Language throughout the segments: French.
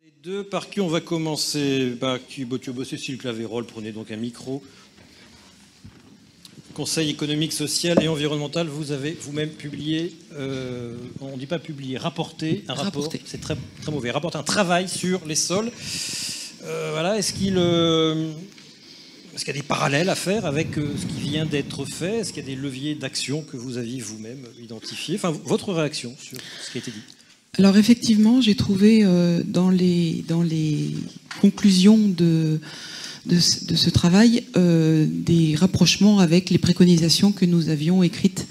Les deux, par qui on va commencer? Qui bossez sur le clavérol, prenez donc un micro. Conseil économique, social et environnemental, vous avez vous-même publié, on ne dit pas publié, rapporté un rapport, c'est très, très mauvais, rapporté un travail sur les sols. Voilà, est-ce qu'il y a des parallèles à faire avec ce qui vient d'être fait? Est-ce qu'il y a des leviers d'action que vous aviez vous-même identifiés? Enfin, votre réaction sur ce qui a été dit. Alors effectivement, j'ai trouvé dans les conclusions de ce travail des rapprochements avec les préconisations que nous avions écrites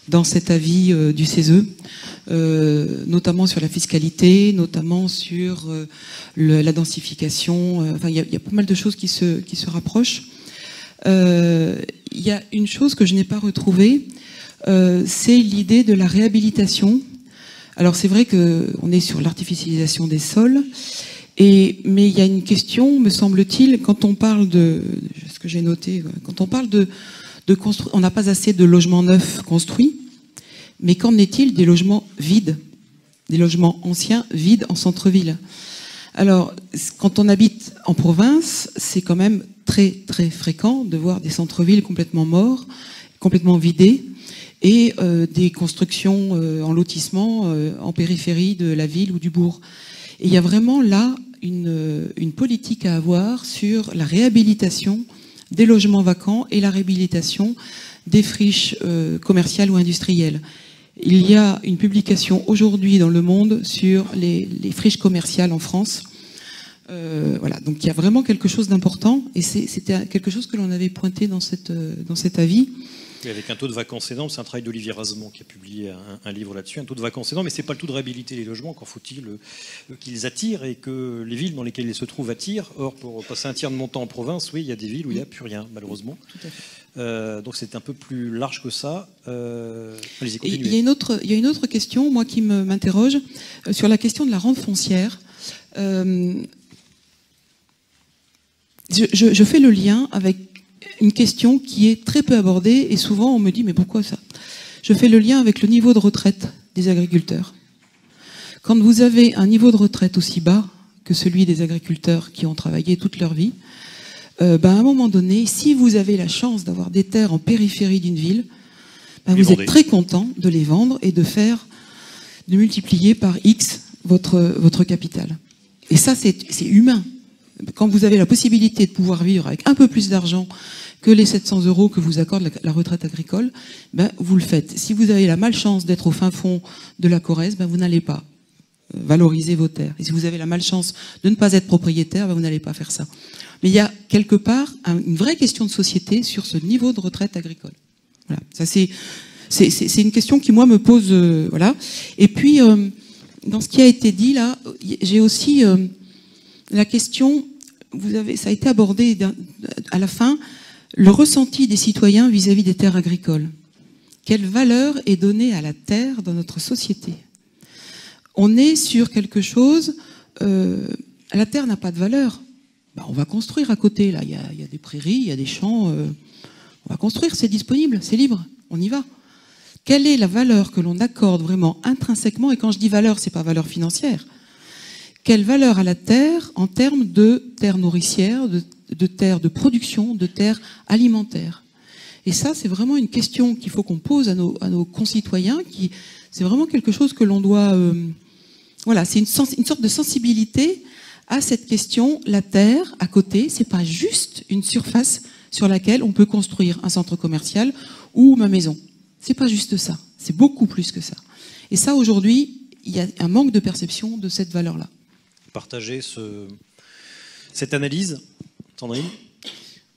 dans cet avis du CESE, notamment sur la fiscalité, notamment sur la densification. Enfin, il y a pas mal de choses qui se rapprochent. Il y a une chose que je n'ai pas retrouvée, c'est l'idée de la réhabilitation. Alors c'est vrai qu'on est sur l'artificialisation des sols, mais il y a une question, me semble-t-il, quand on parle de ce que j'ai noté, quand on parle de construire, on n'a pas assez de logements neufs construits, mais qu'en est-il des logements vides, des logements anciens vides en centre-ville? Alors, quand on habite en province, c'est quand même très très fréquent de voir des centres-villes complètement morts, complètement vidés, et des constructions en lotissement en périphérie de la ville ou du bourg. Et il y a vraiment là une politique à avoir sur la réhabilitation des logements vacants et la réhabilitation des friches commerciales ou industrielles. Il y a une publication aujourd'hui dans Le Monde sur les friches commerciales en France. Voilà, donc il y a vraiment quelque chose d'important, et c'était quelque chose que l'on avait pointé dans cet avis. Et avec un taux de vacances énorme, c'est un travail d'Olivier Razement qui a publié un livre là-dessus, un taux de vacances énorme, mais c'est pas le taux de réhabiliter les logements, encore faut-il qu'ils attirent et que les villes dans lesquelles ils se trouvent attirent. Or, pour passer un tiers de mon temps en province, oui, il y a des villes où il n'y a plus rien, malheureusement. Tout à fait. Donc c'est un peu plus large que ça. Allez-y, continuez. Il y a une autre question, moi, qui m'interroge, sur la question de la rente foncière. Je fais le lien avec une question qui est très peu abordée, et souvent on me dit mais pourquoi ça? Je fais le lien avec le niveau de retraite des agriculteurs. Quand vous avez un niveau de retraite aussi bas que celui des agriculteurs qui ont travaillé toute leur vie, à un moment donné, si vous avez la chance d'avoir des terres en périphérie d'une ville, vous êtes très content de les vendre et de multiplier par X votre capital. Et ça, c'est humain. Quand vous avez la possibilité de pouvoir vivre avec un peu plus d'argent que les 700 € que vous accorde la retraite agricole, vous le faites. Si vous avez la malchance d'être au fin fond de la Corrèze, vous n'allez pas valoriser vos terres. Et si vous avez la malchance de ne pas être propriétaire, vous n'allez pas faire ça. Mais il y a quelque part une vraie question de société sur ce niveau de retraite agricole. Voilà. Ça, c'est une question qui, moi, me pose... voilà. Et puis, dans ce qui a été dit, là, j'ai aussi la question... ça a été abordé à la fin, le ressenti des citoyens vis-à-vis des terres agricoles. Quelle valeur est donnée à la terre dans notre société? On est sur quelque chose... la terre n'a pas de valeur. On va construire à côté. Là, il y a des prairies, il y a des champs. On va construire, c'est disponible, c'est libre. On y va. Quelle est la valeur que l'on accorde vraiment intrinsèquement? Et quand je dis valeur, c'est pas valeur financière. Quelle valeur à la terre en termes de terre nourricière, de terre de production, de terre alimentaire? Et ça, c'est vraiment une question qu'il faut qu'on pose à nos concitoyens. C'est vraiment quelque chose que l'on doit... voilà, c'est une sorte de sensibilité à cette question. La terre, à côté, c'est pas juste une surface sur laquelle on peut construire un centre commercial ou ma maison. C'est pas juste ça. C'est beaucoup plus que ça. Et ça, aujourd'hui, il y a un manque de perception de cette valeur-là. Partager cette analyse, Sandrine?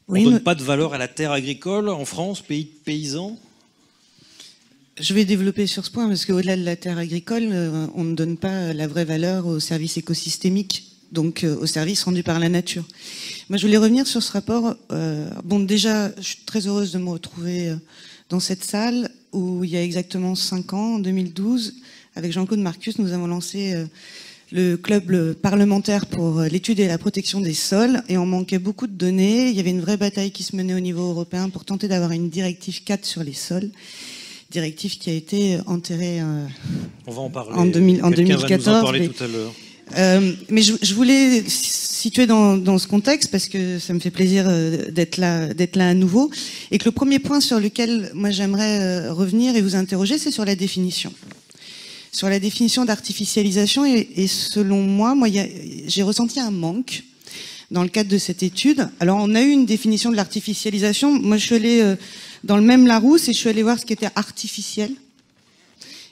Oui, on ne donne pas de valeur à la terre agricole en France, pays de paysans? Je vais développer sur ce point, parce qu'au-delà de la terre agricole, on ne donne pas la vraie valeur aux services écosystémiques, donc aux services rendus par la nature. Moi, je voulais revenir sur ce rapport. Déjà, je suis très heureuse de me retrouver dans cette salle où il y a exactement 5 ans, en 2012, avec Jean-Claude Marcus, nous avons lancé le club parlementaire pour l'étude et la protection des sols, et on manquait beaucoup de données. Il y avait une vraie bataille qui se menait au niveau européen pour tenter d'avoir une directive 4 sur les sols, directive qui a été enterrée on va en parler. en 2014. Va nous en parler tout à l'heure. Mais je voulais situer dans ce contexte, parce que ça me fait plaisir d'être là à nouveau, et que le premier point sur lequel moi j'aimerais revenir et vous interroger, c'est sur la définition. Sur la définition d'artificialisation, et selon moi j'ai ressenti un manque dans le cadre de cette étude. Alors on a eu une définition de l'artificialisation, moi je suis allée dans le même Larousse et je suis allée voir ce qui était artificiel.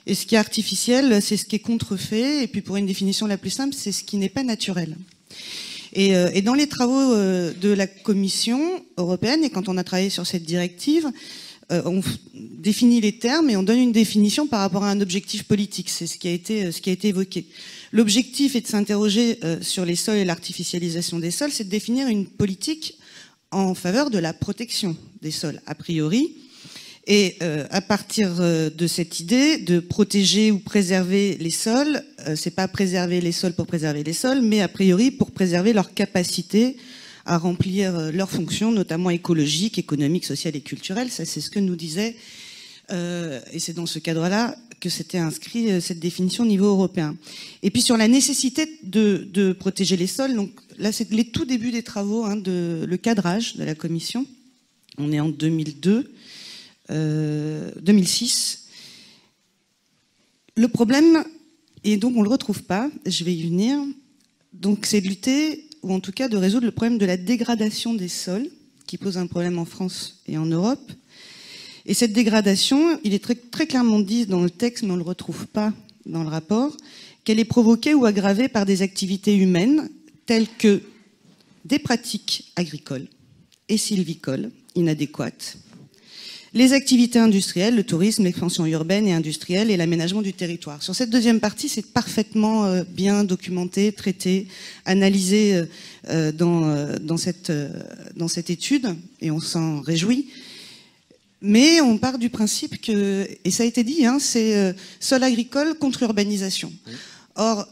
Et ce qui est artificiel, c'est ce qui est contrefait, et puis pour une définition la plus simple, c'est ce qui n'est pas naturel. Et dans les travaux de la Commission européenne, et quand on a travaillé sur cette directive, on définit les termes et on donne une définition par rapport à un objectif politique. C'est ce qui a été évoqué. L'objectif est de s'interroger sur les sols et l'artificialisation des sols, c'est de définir une politique en faveur de la protection des sols, a priori. Et à partir de cette idée de protéger ou préserver les sols, c'est pas préserver les sols pour préserver les sols, mais a priori pour préserver leur capacité à remplir leurs fonctions, notamment écologiques, économiques, sociales et culturelles. Ça, c'est ce que nous disait, et c'est dans ce cadre-là que s'était inscrit cette définition au niveau européen. Et puis sur la nécessité de protéger les sols, donc là c'est les tout débuts des travaux, le cadrage de la Commission. On est en 2006. Le problème, et donc on ne le retrouve pas, je vais y venir, donc c'est de lutter, ou en tout cas de résoudre le problème de la dégradation des sols, qui pose un problème en France et en Europe. Et cette dégradation, il est très, très clairement dit dans le texte, mais on ne le retrouve pas dans le rapport, qu'elle est provoquée ou aggravée par des activités humaines, telles que des pratiques agricoles et sylvicoles inadéquates, les activités industrielles, le tourisme, l'expansion urbaine et industrielle et l'aménagement du territoire. Sur cette deuxième partie, c'est parfaitement bien documenté, traité, analysé dans cette étude, et on s'en réjouit. Mais on part du principe que, et ça a été dit, c'est sol agricole contre urbanisation. Or,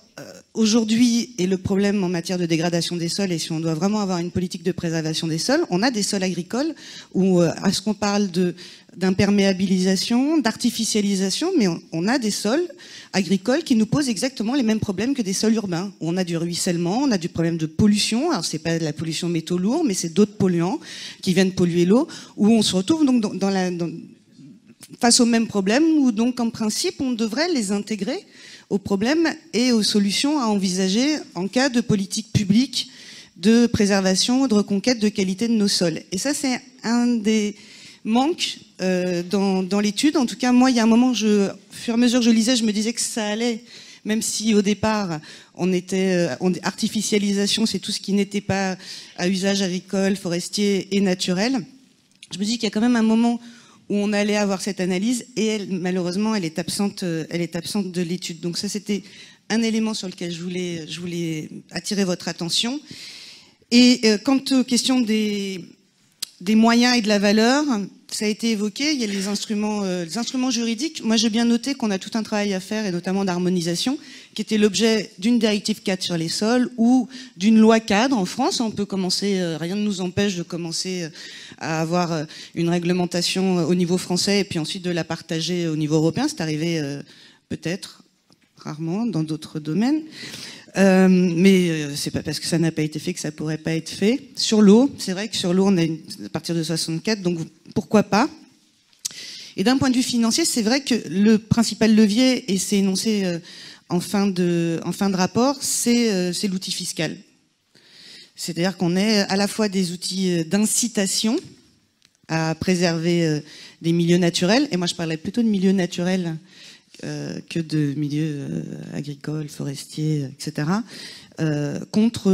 aujourd'hui, et le problème en matière de dégradation des sols, et si on doit vraiment avoir une politique de préservation des sols, on a des sols agricoles où, est-ce qu'on parle d'imperméabilisation, d'artificialisation, mais on a des sols agricoles qui nous posent exactement les mêmes problèmes que des sols urbains. On a du ruissellement, on a du problème de pollution, alors c'est pas de la pollution métaux lourds, mais c'est d'autres polluants qui viennent polluer l'eau, où on se retrouve donc face aux mêmes problèmes, où donc en principe on devrait les intégrer aux problèmes et aux solutions à envisager en cas de politique publique de préservation, de reconquête de qualité de nos sols. Et ça, c'est un des manques dans l'étude. En tout cas, moi, il y a un moment, au fur et à mesure que je lisais, je me disais que ça allait, même si au départ, artificialisation, c'est tout ce qui n'était pas à usage agricole, forestier et naturel. Je me dis qu'il y a quand même un moment où on allait avoir cette analyse, et malheureusement, elle est absente de l'étude. Donc ça, c'était un élément sur lequel je voulais attirer votre attention. Et quant aux questions des moyens et de la valeur, ça a été évoqué, il y a les instruments juridiques. Moi, j'ai bien noté qu'on a tout un travail à faire, et notamment d'harmonisation, qui était l'objet d'une directive cadre sur les sols ou d'une loi cadre en France. On peut commencer, rien ne nous empêche de commencer à avoir une réglementation au niveau français et puis ensuite de la partager au niveau européen. C'est arrivé peut-être, rarement, dans d'autres domaines. Mais c'est pas parce que ça n'a pas été fait que ça pourrait pas être fait. Sur l'eau, c'est vrai que sur l'eau, on a à partir de 64, donc pourquoi pas. Et d'un point de vue financier, c'est vrai que le principal levier, et c'est énoncé en fin de rapport, c'est l'outil fiscal. C'est-à-dire qu'on est à la fois des outils d'incitation à préserver des milieux naturels, et moi je parlais plutôt de milieux naturels que de milieux agricoles, forestiers, etc., contre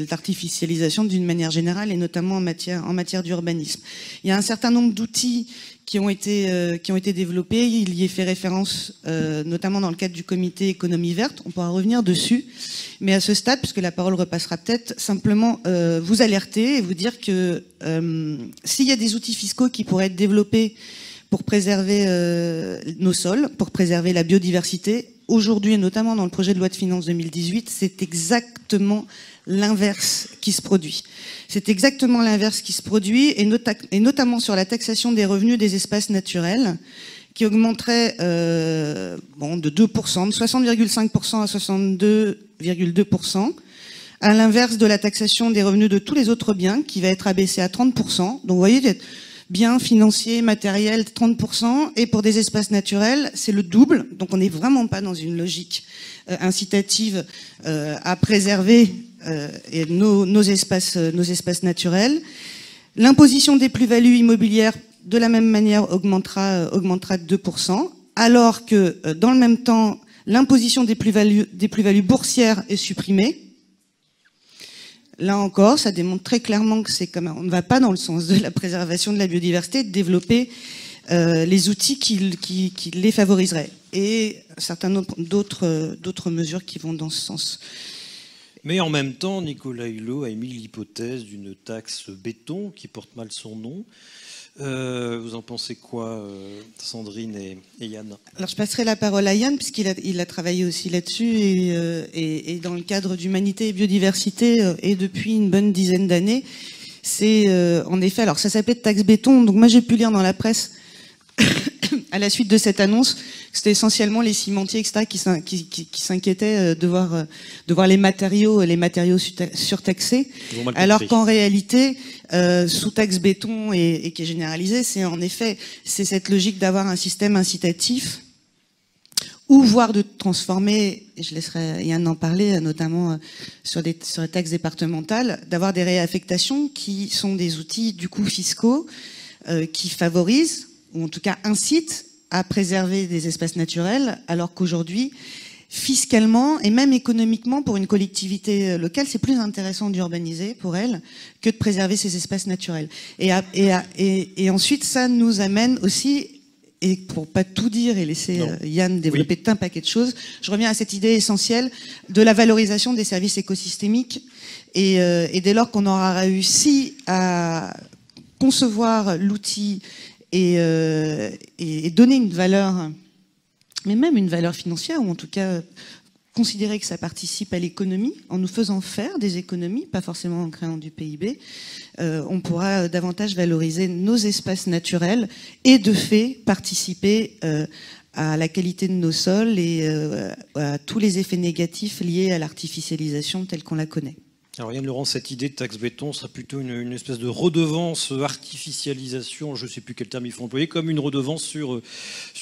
l'artificialisation d'une manière générale, et notamment en matière d'urbanisme. Il y a un certain nombre d'outils qui ont été développés. Il y est fait référence, notamment dans le cadre du comité économie verte. On pourra revenir dessus. Mais à ce stade, puisque la parole repassera peut-être, simplement vous alerter et vous dire que s'il y a des outils fiscaux qui pourraient être développés pour préserver nos sols, pour préserver la biodiversité, aujourd'hui, et notamment dans le projet de loi de finances 2018, c'est exactement l'inverse qui se produit. C'est exactement l'inverse qui se produit, et notamment sur la taxation des revenus des espaces naturels, qui augmenterait de 2%, de 60,5% à 62 22,2%, à l'inverse de la taxation des revenus de tous les autres biens, qui va être abaissée à 30%. Donc vous voyez, biens financiers, matériels, 30%, et pour des espaces naturels, c'est le double. Donc on n'est vraiment pas dans une logique incitative à préserver nos espaces naturels. L'imposition des plus-values immobilières, de la même manière, augmentera de 2%, alors que dans le même temps, l'imposition des plus-values boursières est supprimée. Là encore, ça démontre très clairement que on ne va pas dans le sens de la préservation de la biodiversité, de développer les outils qui les favoriseraient. Et certaines d'autres mesures qui vont dans ce sens. Mais en même temps, Nicolas Hulot a émis l'hypothèse d'une taxe béton qui porte mal son nom. Vous en pensez quoi, Sandrine et Yann? Alors je passerai la parole à Yann, puisqu'il a travaillé aussi là-dessus, et dans le cadre d'Humanité et Biodiversité, et depuis une bonne dizaine d'années, c'est en effet, alors ça s'appelait taxe béton, donc moi j'ai pu lire dans la presse, à la suite de cette annonce, c'était essentiellement les cimentiers, etc., qui s'inquiétaient de voir les matériaux surtaxés, alors qu'en réalité, sous taxe béton et qui est généralisée, c'est cette logique d'avoir un système incitatif, ou voire de transformer, et je laisserai Yann en parler, notamment sur les taxes départementales, d'avoir des réaffectations qui sont des outils du coup fiscaux qui favorisent, ou en tout cas incite à préserver des espaces naturels, alors qu'aujourd'hui, fiscalement et même économiquement, pour une collectivité locale, c'est plus intéressant d'urbaniser pour elle que de préserver ces espaces naturels. Et ensuite, ça nous amène aussi, et pour pas tout dire et laisser Yann développer tout un paquet de choses, je reviens à cette idée essentielle de la valorisation des services écosystémiques, et dès lors qu'on aura réussi à concevoir l'outil et donner une valeur, mais même une valeur financière, ou en tout cas considérer que ça participe à l'économie, en nous faisant faire des économies, pas forcément en créant du PIB, on pourra davantage valoriser nos espaces naturels et de fait participer à la qualité de nos sols et à tous les effets négatifs liés à l'artificialisation telle qu'on la connaît. Alors Yann Laurent, cette idée de taxe béton sera plutôt une espèce de redevance artificialisation, je ne sais plus quel terme il faut employer, comme une redevance sur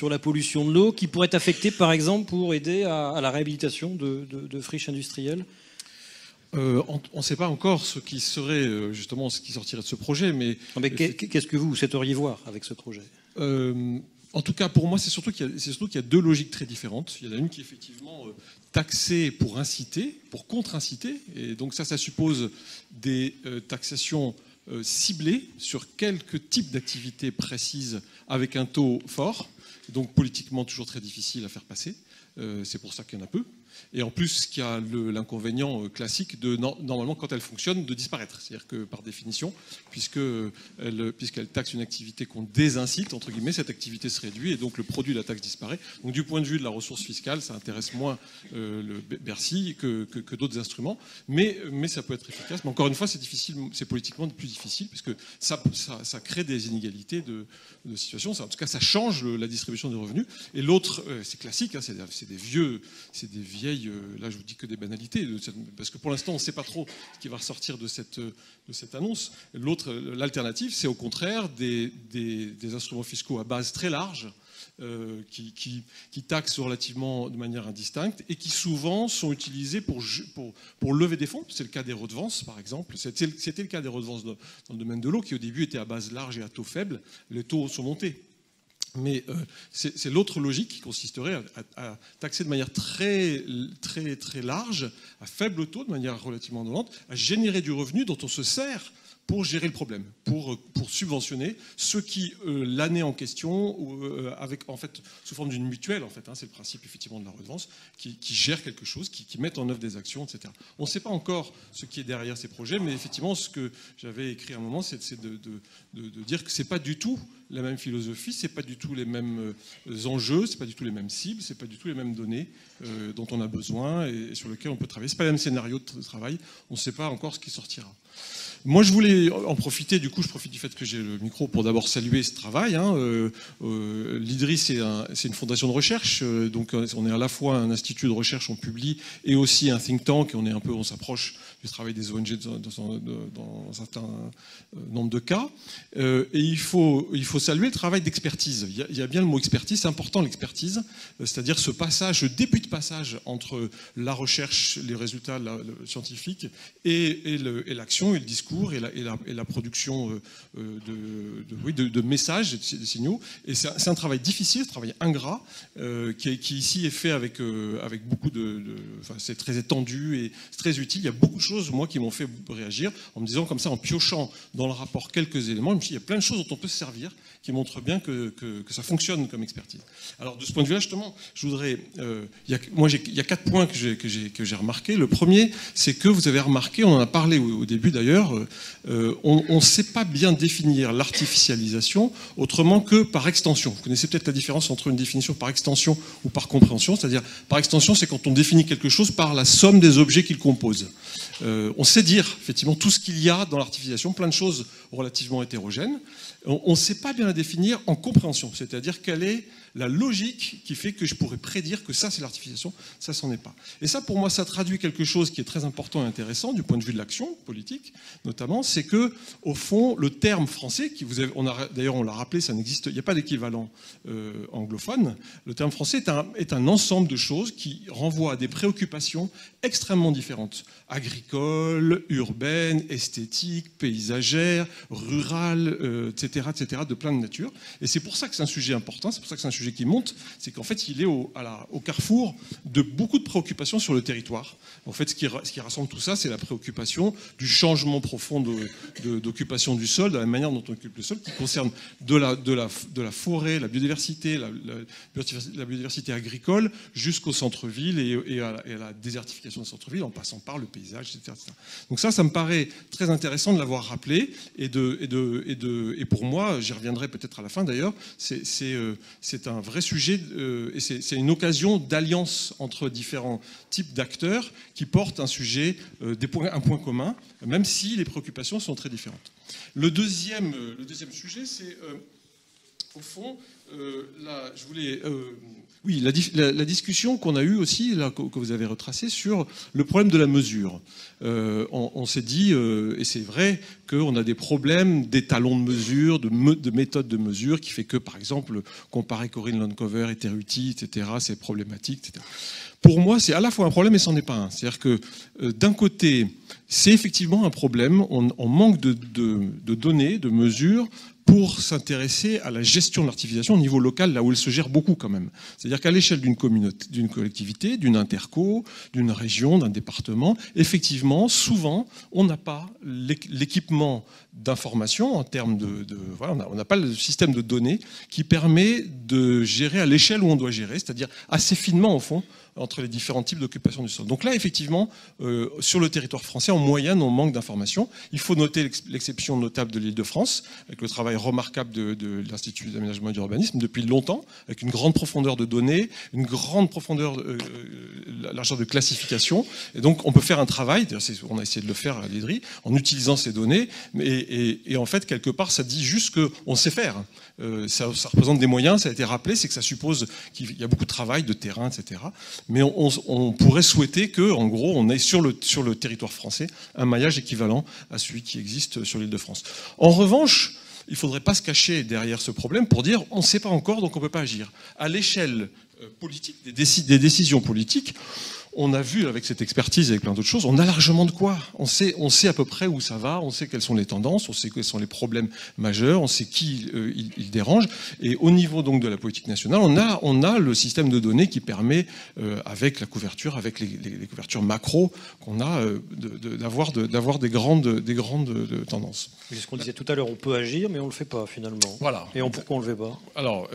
la pollution de l'eau qui pourrait être affectée par exemple pour aider à la réhabilitation de friches industrielles. On ne sait pas encore ce qui serait justement ce qui sortirait de ce projet, mais qu'est-ce que vous souhaiteriez voir avec ce projet? En tout cas, pour moi, c'est surtout qu'il y a deux logiques très différentes. Il y en a une qui est effectivement taxée pour inciter, pour contre-inciter. Et donc ça suppose des taxations ciblées sur quelques types d'activités précises avec un taux fort. Donc politiquement toujours très difficile à faire passer. C'est pour ça qu'il y en a peu. Et en plus, il y a l'inconvénient classique de, normalement, quand elle fonctionne, de disparaître. C'est-à-dire que, par définition, puisqu'elle taxe une activité qu'on désincite, entre guillemets, cette activité se réduit et donc le produit de la taxe disparaît. Donc, du point de vue de la ressource fiscale, ça intéresse moins le Bercy que d'autres instruments. Mais ça peut être efficace. Mais encore une fois, c'est difficile, c'est politiquement plus difficile, puisque ça crée des inégalités de situation. En tout cas, ça change la distribution des revenus. Et l'autre, c'est classique, hein, c'est des vieilles, là je vous dis que des banalités, parce que pour l'instant on ne sait pas trop ce qui va ressortir de cette annonce. L'alternative, c'est au contraire des instruments fiscaux à base très large, qui taxent relativement de manière indistincte et qui souvent sont utilisés pour lever des fonds. C'est le cas des redevances, par exemple. C'était le cas des redevances dans le domaine de l'eau, qui au début étaient à base large et à taux faible. Les taux sont montés. Mais c'est l'autre logique qui consisterait à taxer de manière très, très, très large, à faible taux, de manière relativement indolente, à générer du revenu dont on se sert pour gérer le problème, pour subventionner ceux qui, l'année en question, en fait, sous forme d'une mutuelle, en fait, hein, c'est le principe effectivement de la redevance, qui gère quelque chose, qui mettent en œuvre des actions, etc. On ne sait pas encore ce qui est derrière ces projets, mais effectivement, ce que j'avais écrit à un moment, c'est de dire que ce n'est pas du tout la même philosophie, c'est pas du tout les mêmes enjeux, c'est pas du tout les mêmes cibles, c'est pas du tout les mêmes données dont on a besoin et sur lesquelles on peut travailler. C'est pas le même scénario de travail. On ne sait pas encore ce qui sortira. Moi, je voulais en profiter, du coup, je profite du fait que j'ai le micro pour d'abord saluer ce travail. L'IDRI, c'est une fondation de recherche, donc on est à la fois un institut de recherche, on publie, et aussi un think tank, et on s'approche du travail des ONG dans un certain nombre de cas. Et il faut saluer le travail d'expertise. Il y a bien le mot expertise, c'est important l'expertise, c'est-à-dire ce début de passage entre la recherche, les résultats scientifiques, et l'action, et le discours, et la production de messages, de signaux. Et c'est un travail difficile, un travail ingrat, qui ici est fait avec beaucoup enfin, c'est très étendu et c'est très utile. Il y a beaucoup de choses, moi, qui m'ont fait réagir, en me disant comme ça, en piochant dans le rapport quelques éléments, je me suis dit, il y a plein de choses dont on peut se servir, qui montrent bien que ça fonctionne comme expertise. Alors, de ce point de vue-là, justement, je voudrais... il y a 4 points que j'ai remarqués. Le premier, c'est que vous avez remarqué, on en a parlé au début d'ailleurs, on ne sait pas bien définir l'artificialisation autrement que par extension. Vous connaissez peut-être la différence entre une définition par extension ou par compréhension, c'est-à-dire par extension, c'est quand on définit quelque chose par la somme des objets qu'il compose. On sait dire effectivement tout ce qu'il y a dans l'artificialisation, plein de choses relativement hétérogènes. On ne sait pas bien la définir en compréhension, c'est-à-dire quelle est la logique qui fait que je pourrais prédire que ça c'est l'artificialisation, ça c'en est pas. Et ça pour moi ça traduit quelque chose qui est très important et intéressant du point de vue de l'action politique notamment, c'est que au fond le terme français, d'ailleurs on l'a rappelé, ça n'existe, il n'y a pas d'équivalent anglophone, le terme français est un ensemble de choses qui renvoient à des préoccupations extrêmement différentes, agricoles, urbaines, esthétiques, paysagères, rurales, etc., de plein de nature. Et c'est pour ça que c'est un sujet important, c'est pour ça que c'est un sujet qui monte, c'est qu'en fait il est au carrefour de beaucoup de préoccupations sur le territoire. En fait ce qui rassemble tout ça, c'est la préoccupation du changement profond d'occupation du sol, de la manière dont on occupe le sol, qui concerne de la forêt, la biodiversité, la biodiversité agricole, jusqu'au centre-ville et à la désertification du centre-ville, en passant par le paysage, etc. Donc ça me paraît très intéressant de l'avoir rappelé, et pour moi, j'y reviendrai peut-être à la fin d'ailleurs, c'est un vrai sujet, et c'est une occasion d'alliance entre différents types d'acteurs qui portent un sujet, un point commun, même si les préoccupations sont très différentes. Le deuxième sujet, c'est au fond, la discussion qu'on a eue aussi, là, que vous avez retracée, sur le problème de la mesure. On s'est dit, et c'est vrai, qu'on a des problèmes d'étalons de mesure, de méthodes de mesure, qui fait que, par exemple, comparer Corinne Landcover et Terruti, etc., c'est problématique, etc. Pour moi, c'est à la fois un problème et c'en est pas un. C'est-à-dire que, d'un côté, c'est effectivement un problème, on manque de données, de mesures, pour s'intéresser à la gestion de l'artificialisation au niveau local, là où elle se gère beaucoup quand même. C'est-à-dire qu'à l'échelle d'une communauté, d'une collectivité, d'une interco, d'une région, d'un département, effectivement, souvent, on n'a pas l'équipement d'information en termes voilà, on n'a pas le système de données qui permet de gérer à l'échelle où on doit gérer, c'est-à-dire assez finement au fond, entre les différents types d'occupation du sol. Donc là, effectivement, sur le territoire français, en moyenne, on manque d'informations. Il faut noter l'exception notable de l'Île-de-France, avec le travail remarquable de l'Institut d'aménagement et d'urbanisme depuis longtemps, avec une grande profondeur de données, une grande profondeur, largeur de classification. Et donc, on peut faire un travail, on a essayé de le faire à l'IDRI, en utilisant ces données, et en fait, quelque part, ça dit juste qu'on sait faire. Ça représente des moyens, ça a été rappelé, c'est que ça suppose qu'il y a beaucoup de travail, de terrain, etc. Mais on pourrait souhaiter que, en gros, on ait sur le territoire français un maillage équivalent à celui qui existe sur l'Île-de-France. En revanche, il ne faudrait pas se cacher derrière ce problème pour dire on ne sait pas encore, donc on ne peut pas agir. À l'échelle politique, des décisions politiques, on a vu avec cette expertise, avec plein d'autres choses, on a largement de quoi. On sait à peu près où ça va, on sait quelles sont les tendances, on sait quels sont les problèmes majeurs, on sait qui il dérange. Et au niveau donc de la politique nationale, on a le système de données qui permet, avec la couverture, avec les couvertures macro qu'on a, d'avoir des grandes tendances. C'est ce qu'on disait tout à l'heure, on peut agir, mais on ne le fait pas finalement. Voilà. Et pourquoi on ne le fait pas? Alors,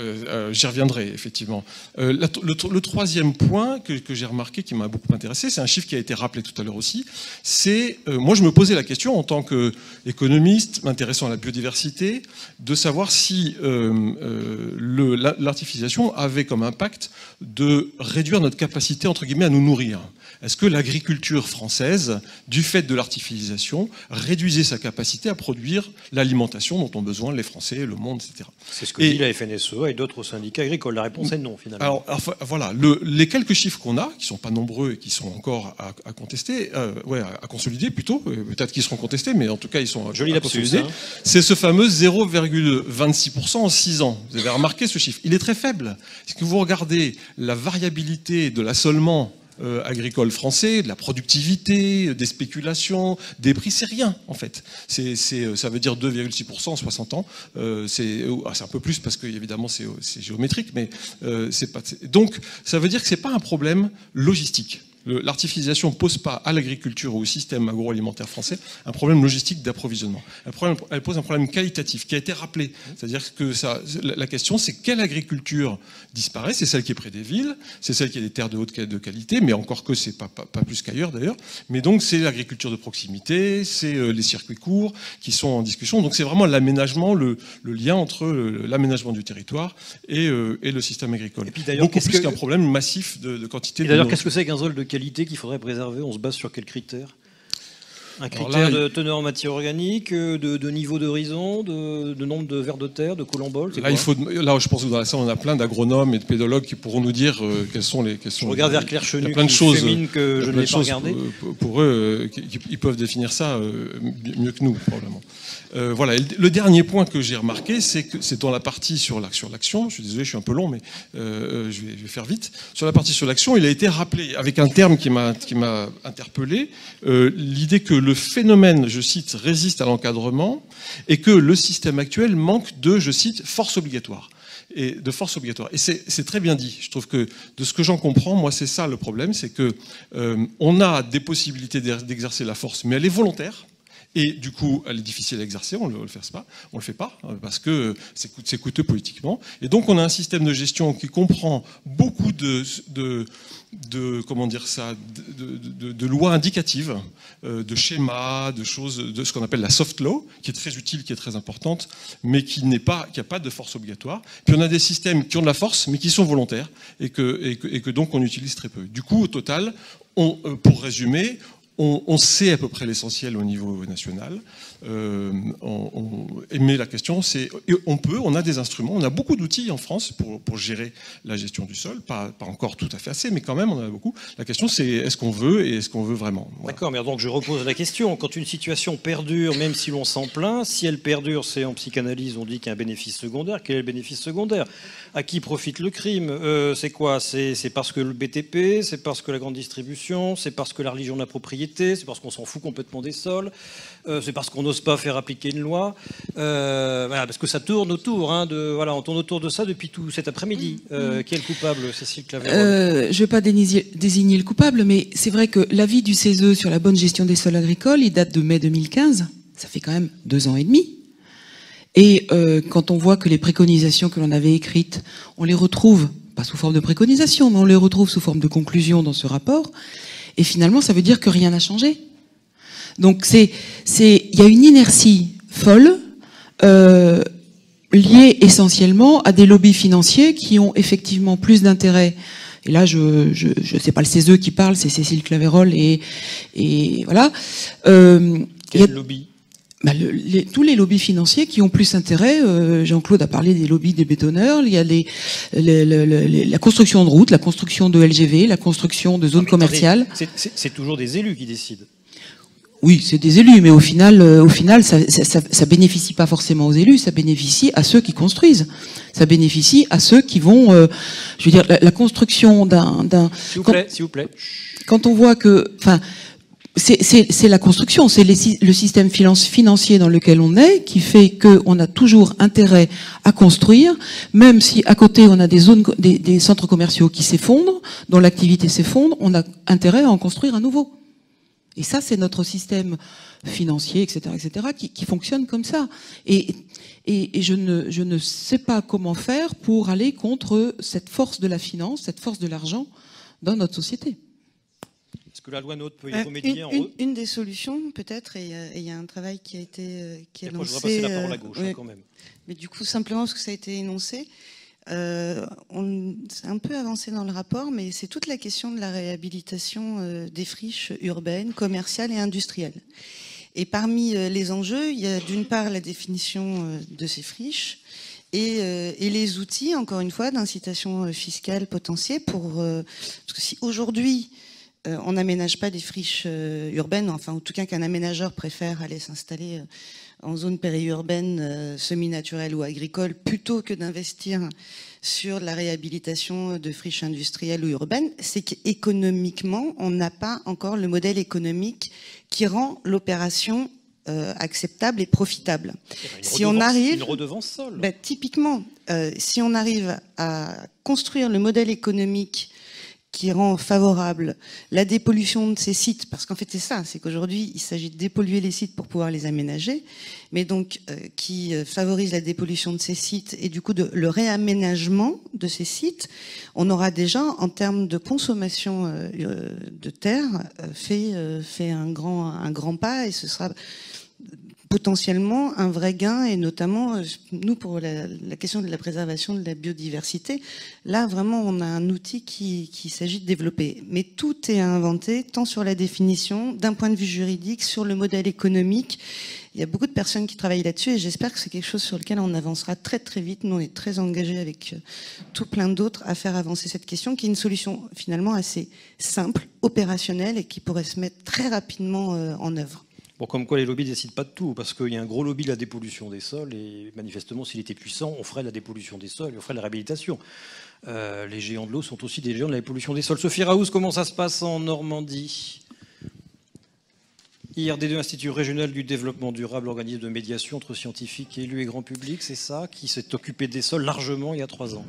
j'y reviendrai effectivement. Le troisième point que j'ai remarqué, qui m'a beaucoup intéressé, c'est un chiffre qui a été rappelé tout à l'heure aussi, c'est, moi je me posais la question en tant qu'économiste, m'intéressant à la biodiversité, de savoir si l'artificialisation avait comme impact de réduire notre capacité, entre guillemets, à nous nourrir. Est-ce que l'agriculture française, du fait de l'artificialisation, réduisait sa capacité à produire l'alimentation dont ont besoin les Français, le monde, etc. C'est ce que dit la FNSEA et d'autres syndicats agricoles. La réponse est non, finalement. Alors voilà, les quelques chiffres qu'on a, qui ne sont pas nombreux et qui sont encore à contester, à consolider plutôt, peut-être qu'ils seront contestés, mais en tout cas ils sont à consolider, c'est ce fameux 0,26% en 6 ans. Vous avez remarqué ce chiffre. Il est très faible. Si vous regardez la variabilité de l'assolement agricole français, de la productivité, des spéculations, des prix, c'est rien en fait. Ça veut dire 2,6% en 60 ans. C'est un peu plus parce que évidemment c'est géométrique, mais c'est pas. Donc ça veut dire que c'est pas un problème logistique. L'artificialisation ne pose pas à l'agriculture ou au système agroalimentaire français un problème logistique d'approvisionnement. Elle pose un problème qualitatif qui a été rappelé. C'est-à-dire que la question, c'est quelle agriculture disparaît? C'est celle qui est près des villes, c'est celle qui a des terres de haute qualité, mais encore que c'est pas plus qu'ailleurs d'ailleurs. Mais donc c'est l'agriculture de proximité, c'est les circuits courts qui sont en discussion. Donc c'est vraiment l'aménagement, le lien entre l'aménagement du territoire et le système agricole. Beaucoup plus qu'un problème massif de quantité. Et d'ailleurs, qu'est-ce que c'est qu'un sol de qualité qu'il faudrait préserver? On se base sur quels critères? Un critère de teneur en matière organique, de niveau d'horizon, de nombre de vers de terre, de colomboles. Là, je pense que dans la salle, on a plein d'agronomes et de pédologues qui pourront nous dire quelles sont les questions. Je regarde vers Claire Chenu, qui fémine que je ne l'ai pas regardé. Pour eux, ils peuvent définir ça mieux que nous, probablement. Voilà. Le dernier point que j'ai remarqué, c'est que c'est dans la partie sur l'action. Je suis désolé, je suis un peu long, mais je vais faire vite. Sur la partie sur l'action, il a été rappelé avec un terme qui m'a interpellé, l'idée que le phénomène, je cite, résiste à l'encadrement et que le système actuel manque de, je cite, force obligatoire. Et c'est très bien dit. Je trouve que de ce que j'en comprends, moi, c'est ça le problème, c'est que on a des possibilités d'exercer la force, mais elle est volontaire. Et du coup, elle est difficile à exercer, on le fait pas, parce que c'est coûteux politiquement. Et donc, on a un système de gestion qui comprend beaucoup de lois indicatives, de schémas, de choses, de ce qu'on appelle la soft law, qui est très utile, qui est très importante, mais qui n'a pas de force obligatoire. Puis on a des systèmes qui ont de la force, mais qui sont volontaires, et que donc on utilise très peu. Du coup, au total, pour résumer, on sait à peu près l'essentiel au niveau national. Mais la question, c'est, on a des instruments, on a beaucoup d'outils en France pour gérer la gestion du sol, pas encore tout à fait assez, mais quand même on en a beaucoup. La question, c'est est-ce qu'on veut et est-ce qu'on veut vraiment? Voilà. D'accord, mais donc je repose la question. Quand une situation perdure, même si l'on s'en plaint, si elle perdure, c'est en psychanalyse, on dit qu'il y a un bénéfice secondaire. Quel est le bénéfice secondaire? À qui profite le crime? C'est quoi? C'est parce que le BTP, c'est parce que la grande distribution, c'est parce que la religion de la propriété, c'est parce qu'on s'en fout complètement des sols, c'est parce qu'on n'ose pas faire appliquer une loi, voilà, parce que ça tourne autour, on tourne autour de ça depuis tout cet après-midi. Qui est le coupable, Cécile Claveyrol? Je ne vais pas désigner le coupable, mais c'est vrai que l'avis du CESE sur la bonne gestion des sols agricoles, il date de mai 2015, ça fait quand même 2 ans et demi. Et quand on voit que les préconisations que l'on avait écrites, on les retrouve, pas sous forme de préconisations, mais on les retrouve sous forme de conclusions dans ce rapport, et finalement ça veut dire que rien n'a changé. Donc il y a une inertie folle liée essentiellement à des lobbies financiers qui ont effectivement plus d'intérêt. Et là, c'est pas le CESE qui parle, c'est Cécile Claveyrol et voilà. Quel lobby? Tous les lobbies financiers qui ont plus intérêt. Jean-Claude a parlé des lobbies des bétonneurs. Il y a la construction de routes, la construction de LGV, la construction de zones commerciales. C'est toujours des élus qui décident. Oui, c'est des élus, mais au final, ça bénéficie pas forcément aux élus, ça bénéficie à ceux qui construisent. Ça bénéficie à ceux qui vont, je veux dire, la construction d'un. S'il vous plaît. Quand on voit que, enfin, c'est la construction, c'est le système financier dans lequel on est qui fait qu'on a toujours intérêt à construire, même si à côté on a des centres commerciaux qui s'effondrent, dont l'activité s'effondre, on a intérêt à en construire un nouveau. Et ça, c'est notre système financier, etc., qui fonctionne comme ça. Et je ne sais pas comment faire pour aller contre cette force de la finance, cette force de l'argent dans notre société. Est-ce que la loi NOTRe peut y remédier une des solutions, peut-être, et il y a un travail qui a été qui est lancé. Je voudrais passer la parole à gauche, quand même. Mais du coup, simplement parce que ça a été énoncé, c'est un peu avancé dans le rapport, mais c'est toute la question de la réhabilitation des friches urbaines, commerciales et industrielles. Et parmi les enjeux, il y a d'une part la définition de ces friches et les outils, encore une fois, d'incitation fiscale potentielle pour... parce que si aujourd'hui, on n'aménage pas des friches urbaines, enfin en tout cas qu'un aménageur préfère aller s'installer en zone périurbaine, semi-naturelle ou agricole, plutôt que d'investir sur la réhabilitation de friches industrielles ou urbaines, c'est qu'économiquement, on n'a pas encore le modèle économique qui rend l'opération acceptable et profitable. Si on arrive, une redevance sol. Typiquement, si on arrive à construire le modèle économique qui rend favorable la dépollution de ces sites, parce qu'en fait c'est ça, c'est qu'aujourd'hui il s'agit de dépolluer les sites pour pouvoir les aménager, mais donc qui favorise la dépollution de ces sites et du coup le réaménagement de ces sites, on aura déjà en termes de consommation de terre fait un grand pas, et ce sera potentiellement un vrai gain, et notamment nous pour la question de la préservation de la biodiversité. Là vraiment on a un outil qui s'agit de développer, mais tout est à inventer, tant sur la définition, d'un point de vue juridique, sur le modèle économique. Il y a beaucoup de personnes qui travaillent là-dessus et j'espère que c'est quelque chose sur lequel on avancera très très vite. Nous on est très engagés avec tout plein d'autres à faire avancer cette question, qui est une solution finalement assez simple, opérationnelle, et qui pourrait se mettre très rapidement en œuvre. Bon, comme quoi les lobbies ne décident pas de tout, parce qu'il y a un gros lobby de la dépollution des sols, et manifestement, s'il était puissant, on ferait de la dépollution des sols et on ferait de la réhabilitation. Les géants de l'eau sont aussi des géants de la dépollution des sols. Sophie Raouz, comment ça se passe en Normandie? IRD2, Institut régional du développement durable, organisme de médiation entre scientifiques, élus et grand public, c'est ça, qui s'est occupé des sols largement il y a 3 ans.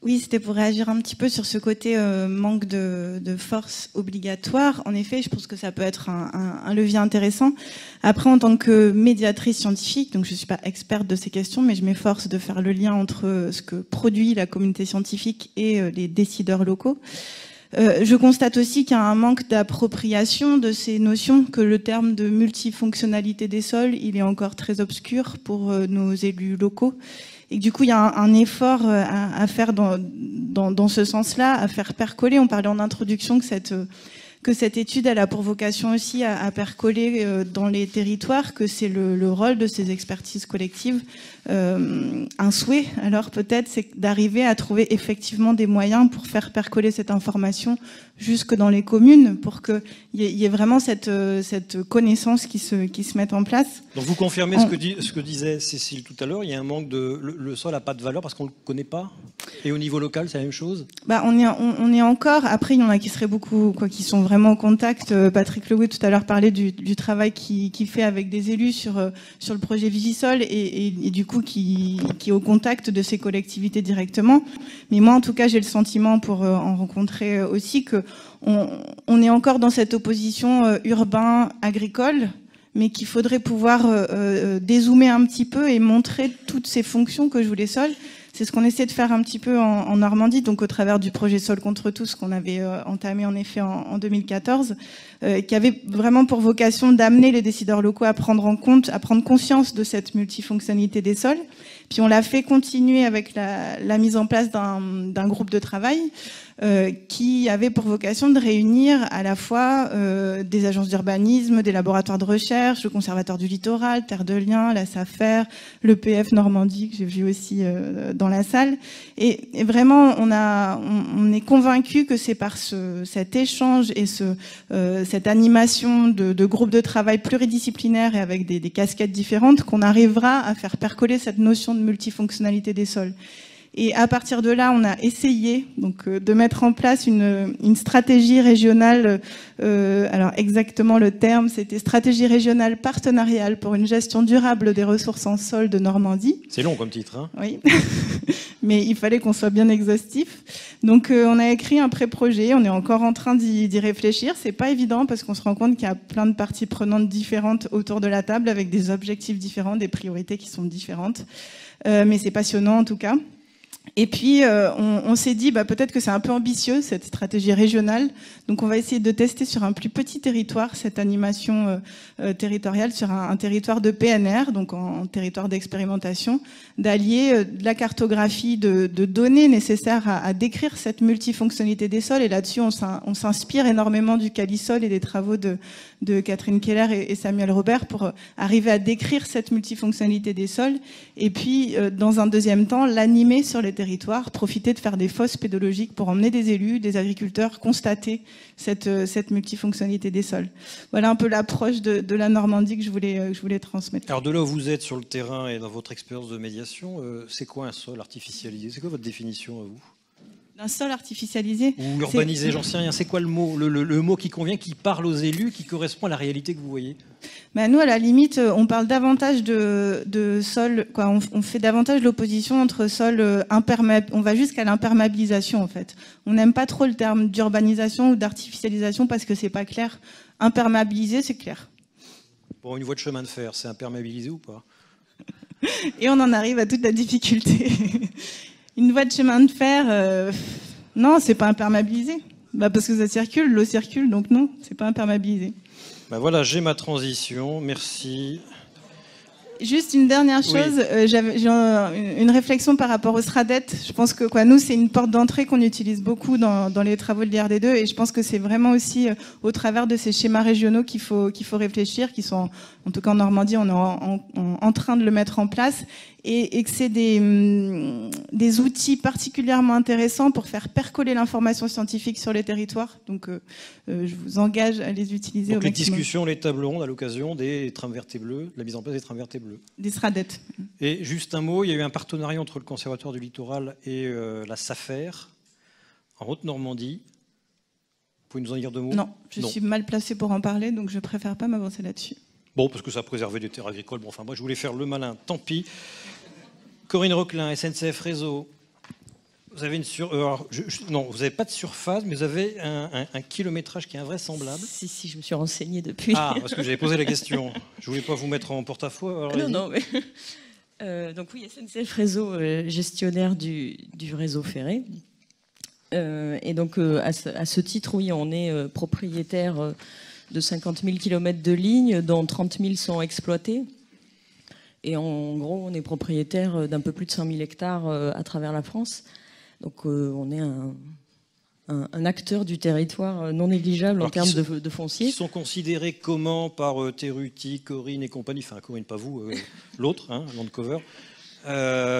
Oui, c'était pour réagir un petit peu sur ce côté manque de force obligatoire. En effet, je pense que ça peut être un levier intéressant. Après, en tant que médiatrice scientifique, donc je ne suis pas experte de ces questions, mais je m'efforce de faire le lien entre ce que produit la communauté scientifique et les décideurs locaux. Je constate aussi qu'il y a un manque d'appropriation de ces notions, que le terme de multifonctionnalité des sols, il est encore très obscur pour nos élus locaux. Et du coup, il y a un effort à faire dans ce sens-là, à faire percoler. On parlait en introduction que cette étude, elle a pour vocation aussi à percoler dans les territoires, que c'est le rôle de ces expertises collectives. Un souhait, alors peut-être, c'est d'arriver à trouver effectivement des moyens pour faire percoler cette information jusque dans les communes, pour qu'il y ait vraiment cette connaissance qui se mette en place. Donc vous confirmez ce que disait Cécile tout à l'heure, il y a un manque le sol n'a pas de valeur parce qu'on ne le connaît pas, et au niveau local c'est la même chose? On est encore, après il y en a qui seraient beaucoup, qui sont vraiment en contact. Patrick Leouet tout à l'heure parlait du travail qu'il fait avec des élus sur le projet Vigisol, et du coup qui est au contact de ces collectivités directement. Mais moi en tout cas j'ai le sentiment, pour en rencontrer aussi, que on est encore dans cette opposition urbain-agricole, mais qu'il faudrait pouvoir dézoomer un petit peu et montrer toutes ces fonctions que jouent les sols. C'est ce qu'on essaie de faire un petit peu en Normandie, donc au travers du projet Sol contre tous qu'on avait entamé en effet en 2014, qui avait vraiment pour vocation d'amener les décideurs locaux à prendre conscience de cette multifonctionnalité des sols. Puis on l'a fait continuer avec la mise en place d'un groupe de travail qui avait pour vocation de réunir à la fois des agences d'urbanisme, des laboratoires de recherche, le Conservatoire du littoral, Terre de Liens, la SAFER, le PF Normandie que j'ai vu aussi dans la salle. Et vraiment, on est convaincu que c'est par cet échange et cette animation de groupes de travail pluridisciplinaires et avec des casquettes différentes qu'on arrivera à faire percoler cette notion de multifonctionnalité des sols. Et à partir de là, on a essayé de mettre en place une stratégie régionale. Alors exactement le terme, c'était stratégie régionale partenariale pour une gestion durable des ressources en sol de Normandie. C'est long comme titre, hein? Oui, mais il fallait qu'on soit bien exhaustif. Donc on a écrit un pré-projet. On est encore en train d'y réfléchir. C'est pas évident parce qu'on se rend compte qu'il y a plein de parties prenantes différentes autour de la table avec des objectifs différents, des priorités qui sont différentes. Mais c'est passionnant en tout cas. Et puis, on s'est dit, peut-être que c'est un peu ambitieux, cette stratégie régionale. Donc, on va essayer de tester sur un plus petit territoire cette animation territoriale, sur un territoire de PNR, donc en territoire d'expérimentation, d'allier de la cartographie de données nécessaires à décrire cette multifonctionnalité des sols. Et là-dessus, on s'inspire énormément du Calisol et des travaux de Catherine Keller et Samuel Robert pour arriver à décrire cette multifonctionnalité des sols. Et puis, dans un deuxième temps, l'animer sur les territoires, profiter de faire des fosses pédologiques pour emmener des élus, des agriculteurs, constater cette multifonctionnalité des sols. Voilà un peu l'approche de la Normandie que je voulais transmettre. Alors de là où vous êtes sur le terrain et dans votre expérience de médiation, c'est quoi un sol artificialisé? C'est quoi votre définition à vous? Un sol artificialisé ou urbanisé, j'en sais rien. C'est quoi le mot, le mot qui convient, qui parle aux élus, qui correspond à la réalité que vous voyez? Nous, à la limite, on parle davantage de sol. On fait davantage l'opposition entre sol imperméable. On va jusqu'à l'imperméabilisation, en fait. On n'aime pas trop le terme d'urbanisation ou d'artificialisation parce que c'est pas clair. Imperméabiliser, c'est clair. Bon, une voie de chemin de fer, c'est imperméabilisé ou pas? Et on en arrive à toute la difficulté. Une voie de chemin de fer, non, c'est pas imperméabilisé. Parce que ça circule, l'eau circule, donc non, c'est pas imperméabilisé. Voilà, j'ai ma transition, merci. Juste une dernière chose, j'ai une réflexion par rapport au SRADET. Je pense que nous, c'est une porte d'entrée qu'on utilise beaucoup dans les travaux de l'IRD2, et je pense que c'est vraiment aussi au travers de ces schémas régionaux qu'il faut réfléchir, qui sont, en tout cas en Normandie, on est en train de le mettre en place, et que c'est des outils particulièrement intéressants pour faire percoler l'information scientifique sur les territoires. Donc, je vous engage à les utiliser au maximum. Donc les discussions, les tables rondes à l'occasion des trams verts et bleus, la mise en place des trams verts et bleus. Des SRADET. Et juste un mot, il y a eu un partenariat entre le Conservatoire du Littoral et la SAFER en Haute-Normandie. Vous pouvez nous en dire deux mots? Non, je suis mal placée pour en parler, donc je préfère pas m'avancer là-dessus. Bon, parce que ça préservait des terres agricoles. Bon, enfin, moi, je voulais faire le malin, tant pis. Corinne Roquelin, SNCF Réseau. Vous avez non, vous n'avez pas de surface, mais vous avez un kilométrage qui est invraisemblable. Si, je me suis renseignée depuis. Ah, parce que j'avais posé la question. Je voulais pas vous mettre en porte-à-faux. Non, mais... donc oui, SNCF Réseau, gestionnaire du réseau ferré. Et donc, à ce titre, oui, on est propriétaire de 50 000 km de lignes, dont 30 000 sont exploités. Et en gros, on est propriétaire d'un peu plus de 100 000 hectares à travers la France. Donc on est un acteur du territoire non négligeable en termes de foncier. Ils sont considérés comment par Terruti, Corinne et compagnie, enfin Corinne, pas vous, l'autre, Landcover,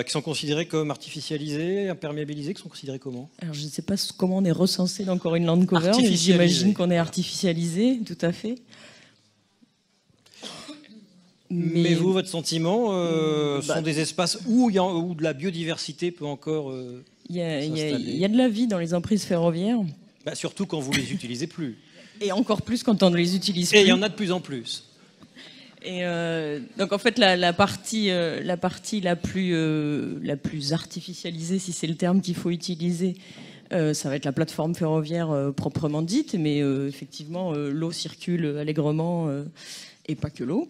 qui sont considérés comme artificialisés, imperméabilisés, qui sont considérés comment? Alors je ne sais pas comment on est recensé dans Corinne Landcover, mais j'imagine qu'on est artificialisé, tout à fait. Mais vous, votre sentiment, sont des espaces où de la biodiversité peut encore il y a de la vie dans les emprises ferroviaires. Surtout quand vous les utilisez plus. Et encore plus quand on ne les utilise plus. Et il y en a de plus en plus. Et donc en fait la partie la plus artificialisée, si c'est le terme qu'il faut utiliser, ça va être la plateforme ferroviaire proprement dite, mais effectivement l'eau circule allègrement et pas que l'eau.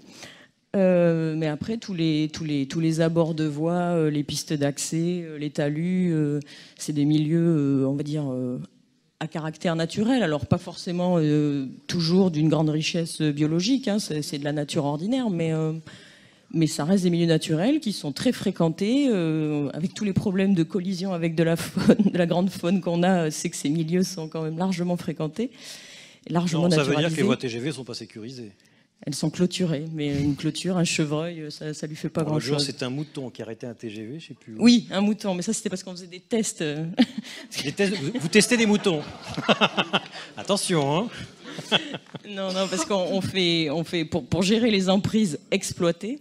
Mais après tous les abords de voies, les pistes d'accès, les talus, c'est des milieux, on va dire, à caractère naturel. Alors pas forcément toujours d'une grande richesse biologique, c'est de la nature ordinaire, mais ça reste des milieux naturels qui sont très fréquentés, avec tous les problèmes de collision avec de la faune, de la grande faune qu'on a. C'est que ces milieux sont quand même largement fréquentés, largement naturalisés. Ça veut dire que les voies TGV sont pas sécurisées. Elles sont clôturées, mais une clôture, un chevreuil, ça lui fait pas grand-chose. C'est un mouton qui arrêtait un TGV, je sais plus où. Oui, un mouton, mais ça c'était parce qu'on faisait des tests. Vous testez des moutons. Attention, Non, parce qu'on fait pour gérer les emprises exploitées,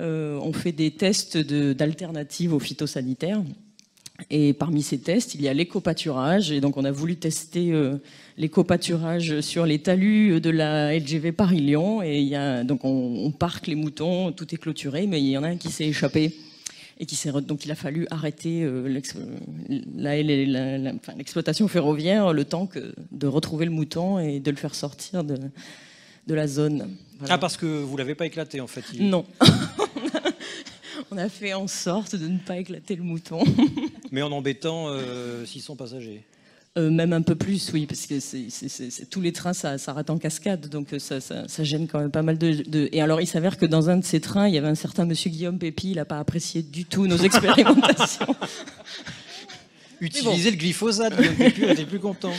on fait des tests d'alternatives aux phytosanitaires. Et parmi ces tests, il y a l'éco-pâturage. Et donc, on a voulu tester l'éco-pâturage sur les talus de la LGV Paris-Lyon. Et donc, on parque les moutons, tout est clôturé, mais il y en a un qui s'est échappé. Et donc, il a fallu arrêter l'exploitation ferroviaire le temps de retrouver le mouton et de le faire sortir de la zone. Voilà. Ah, parce que vous ne l'avez pas éclaté, en fait. Non. On a fait en sorte de ne pas éclater le mouton. mais en embêtant 600 passagers. Même un peu plus, oui, parce que tous les trains s'arrêtent en cascade, donc ça gêne quand même pas mal de... Et alors, il s'avère que dans un de ces trains, il y avait un certain monsieur Guillaume Pépi, il n'a pas apprécié du tout nos expérimentations. Utiliser le glyphosate, Guillaume Pépi était plus content.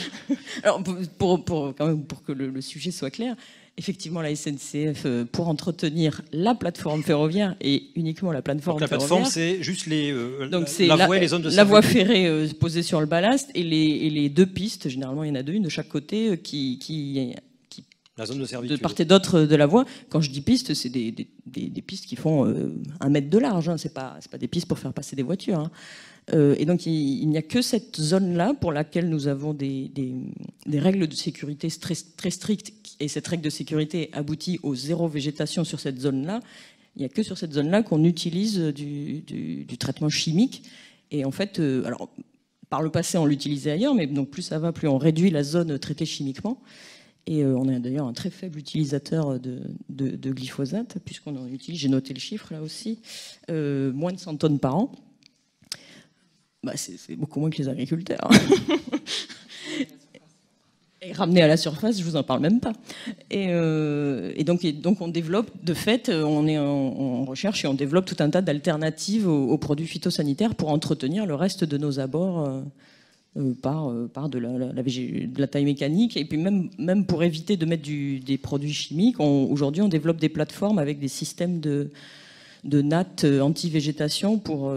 Alors, pour que le sujet soit clair, effectivement, la SNCF, pour entretenir la plateforme ferroviaire, et uniquement la plateforme ferroviaire... Donc la plateforme, c'est juste la voie et les zones de service. La voie ferrée posée sur le ballast, et les deux pistes, généralement il y en a deux, une de chaque côté, qui la zone de servitude. De part et d'autre de la voie. Quand je dis pistes, c'est des pistes qui font 1 mètre de large, hein. C'est pas des pistes pour faire passer des voitures, hein. Et donc il n'y a que cette zone-là pour laquelle nous avons des règles de sécurité très strictes, et cette règle de sécurité aboutit au 0 végétation sur cette zone-là. Il n'y a que sur cette zone-là qu'on utilise du traitement chimique. Et en fait, alors, par le passé, on l'utilisait ailleurs, mais donc plus ça va, plus on réduit la zone traitée chimiquement. Et on est d'ailleurs un très faible utilisateur de glyphosate, puisqu'on en utilise, j'ai noté le chiffre là aussi, moins de 100 tonnes par an. Bah, c'est beaucoup moins que les agriculteurs. Et ramener à la surface, je vous en parle même pas. Et donc on développe, de fait, on est en recherche et on développe tout un tas d'alternatives aux produits phytosanitaires pour entretenir le reste de nos abords par de la taille mécanique. Et puis même pour éviter de mettre des produits chimiques, aujourd'hui on développe des plateformes avec des systèmes de nattes anti-végétation pour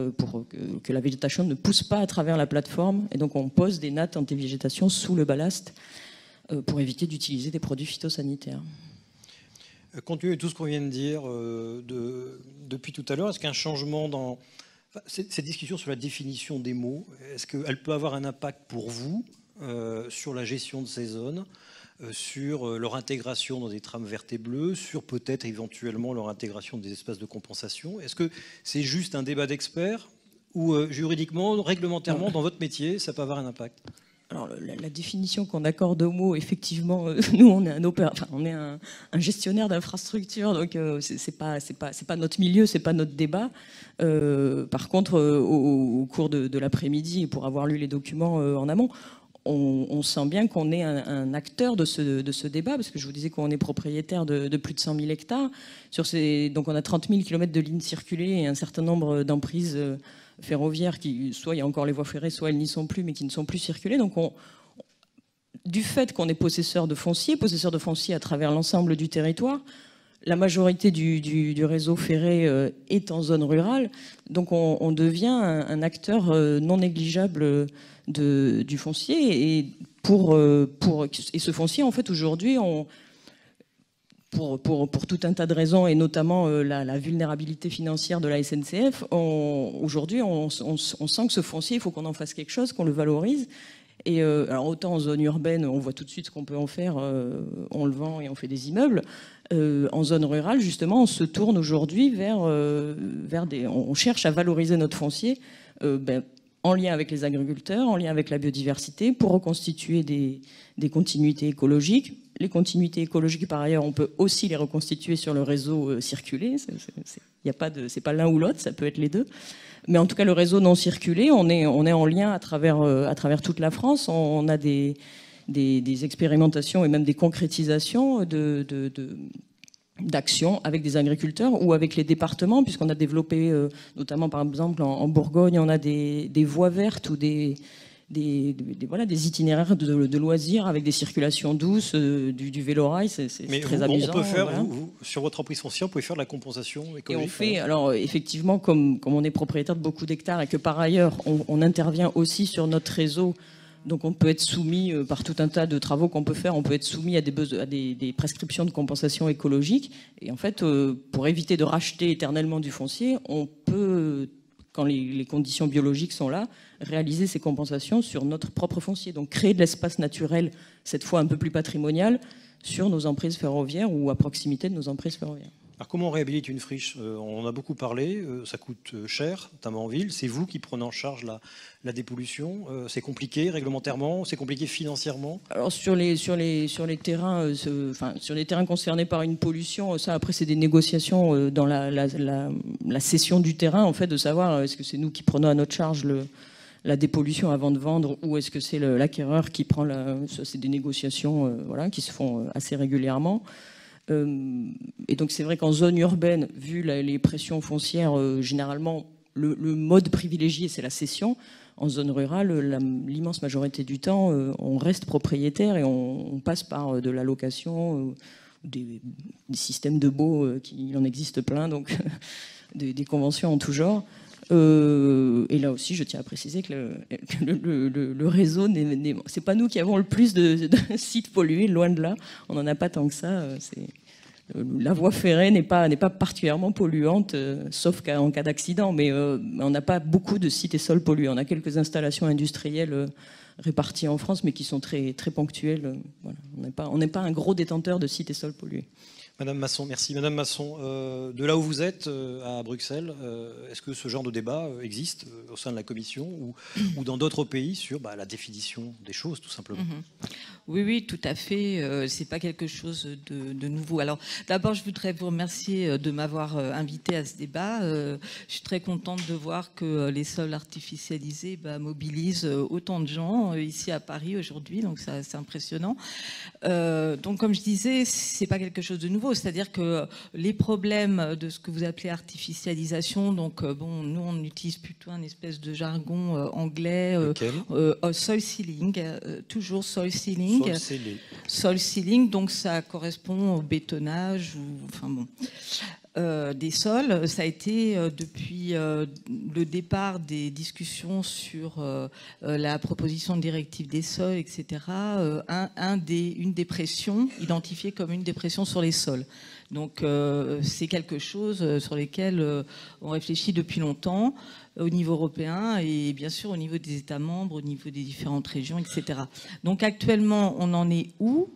que la végétation ne pousse pas à travers la plateforme. Et donc on pose des nattes anti-végétation sous le ballast pour éviter d'utiliser des produits phytosanitaires. Compte tenu de tout ce qu'on vient de dire depuis tout à l'heure, est-ce qu'un changement dans cette discussion sur la définition des mots, est-ce qu'elle peut avoir un impact pour vous sur la gestion de ces zones, sur leur intégration dans des trames vertes et bleues, sur peut-être éventuellement leur intégration dans des espaces de compensation? Est-ce que c'est juste un débat d'experts ou juridiquement, réglementairement, dans votre métier, ça peut avoir un impact? Alors, la définition qu'on accorde aux mots, effectivement, nous, on est un gestionnaire d'infrastructure, donc c'est pas notre milieu, c'est pas notre débat. Par contre, au cours de l'après-midi, et pour avoir lu les documents en amont, on sent bien qu'on est un acteur de ce débat, parce que je vous disais qu'on est propriétaire de plus de 100 000 hectares. Donc on a 30 000 km de lignes circulées et un certain nombre d'emprises ferroviaires qui, soit il y a encore les voies ferrées, soit elles n'y sont plus, mais qui ne sont plus circulées. Donc du fait qu'on est possesseur de foncier à travers l'ensemble du territoire, la majorité du réseau ferré est en zone rurale, donc on devient un acteur non négligeable du foncier. Et ce foncier, en fait, aujourd'hui, pour tout un tas de raisons, et notamment la vulnérabilité financière de la SNCF, aujourd'hui, on sent que ce foncier, il faut qu'on en fasse quelque chose, qu'on le valorise. Et alors autant en zone urbaine, on voit tout de suite ce qu'on peut en faire, on le vend et on fait des immeubles. En zone rurale, justement, on se tourne aujourd'hui on cherche à valoriser notre foncier en lien avec les agriculteurs, en lien avec la biodiversité, pour reconstituer des continuités écologiques. Les continuités écologiques, par ailleurs, on peut aussi les reconstituer sur le réseau circulé. C'est pas l'un ou l'autre, ça peut être les deux. Mais en tout cas, le réseau non circulé, on est en lien à travers toute la France. On a des expérimentations et même des concrétisations d'actions avec des agriculteurs ou avec les départements, puisqu'on a développé, notamment par exemple en Bourgogne, on a des voies vertes ou des itinéraires de loisirs avec des circulations douces, du vélo-rail, c'est très amusant. On peut faire, sur votre emprise foncière, vous pouvez faire de la compensation écologique. Et on fait, alors effectivement, comme on est propriétaire de beaucoup d'hectares et que par ailleurs on intervient aussi sur notre réseau, donc on peut être soumis par tout un tas de travaux qu'on peut faire, on peut être soumis à des prescriptions de compensation écologique. Et en fait, pour éviter de racheter éternellement du foncier, on peut, quand les conditions biologiques sont là, réaliser ces compensations sur notre propre foncier. Donc créer de l'espace naturel, cette fois un peu plus patrimonial, sur nos emprises ferroviaires ou à proximité de nos emprises ferroviaires. Alors comment on réhabilite une friche? On en a beaucoup parlé, ça coûte cher, notamment en ville. C'est vous qui prenez en charge la dépollution. C'est compliqué réglementairement, c'est compliqué financièrement. Alors sur les terrains, sur les terrains concernés par une pollution, ça après c'est des négociations dans la cession du terrain, en fait, de savoir est-ce que c'est nous qui prenons à notre charge la dépollution avant de vendre, ou est-ce que c'est l'acquéreur qui prend ça, c'est des négociations voilà, qui se font assez régulièrement. Et donc c'est vrai qu'en zone urbaine, vu les pressions foncières, généralement le mode privilégié c'est la cession. En zone rurale, l'immense majorité du temps, on reste propriétaire et on passe par de la location, des systèmes de baux, il en existe plein, donc des conventions en tout genre. Et là aussi, je tiens à préciser que le réseau, c'est pas nous qui avons le plus de sites pollués, loin de là. On n'en a pas tant que ça. La voie ferrée n'est pas particulièrement polluante, sauf en cas d'accident, mais on n'a pas beaucoup de sites et sols pollués. On a quelques installations industrielles réparties en France, mais qui sont très, très ponctuelles. Voilà. On n'est pas un gros détenteur de sites et sols pollués. Madame Masson, merci. Madame Masson, de là où vous êtes, à Bruxelles, est-ce que ce genre de débat existe au sein de la Commission ou dans d'autres pays sur la définition des choses, tout simplement? Oui, tout à fait. C'est pas quelque chose de nouveau. Alors, d'abord, je voudrais vous remercier de m'avoir invité à ce débat. Je suis très contente de voir que les sols artificialisés mobilisent autant de gens ici à Paris aujourd'hui. Donc, c'est impressionnant. Donc, comme je disais, c'est pas quelque chose de nouveau. C'est-à-dire que les problèmes de ce que vous appelez artificialisation, donc nous on utilise plutôt un espèce de jargon anglais, soil sealing, toujours soil sealing. Soil sealing, donc ça correspond au bétonnage des sols. Ça a été depuis le départ des discussions sur la proposition de directive des sols, etc., une des pressions identifiée comme une des pressions sur les sols. Donc c'est quelque chose sur lequel on réfléchit depuis longtemps au niveau européen et bien sûr au niveau des États membres, au niveau des différentes régions, etc. Donc actuellement, on en est où ?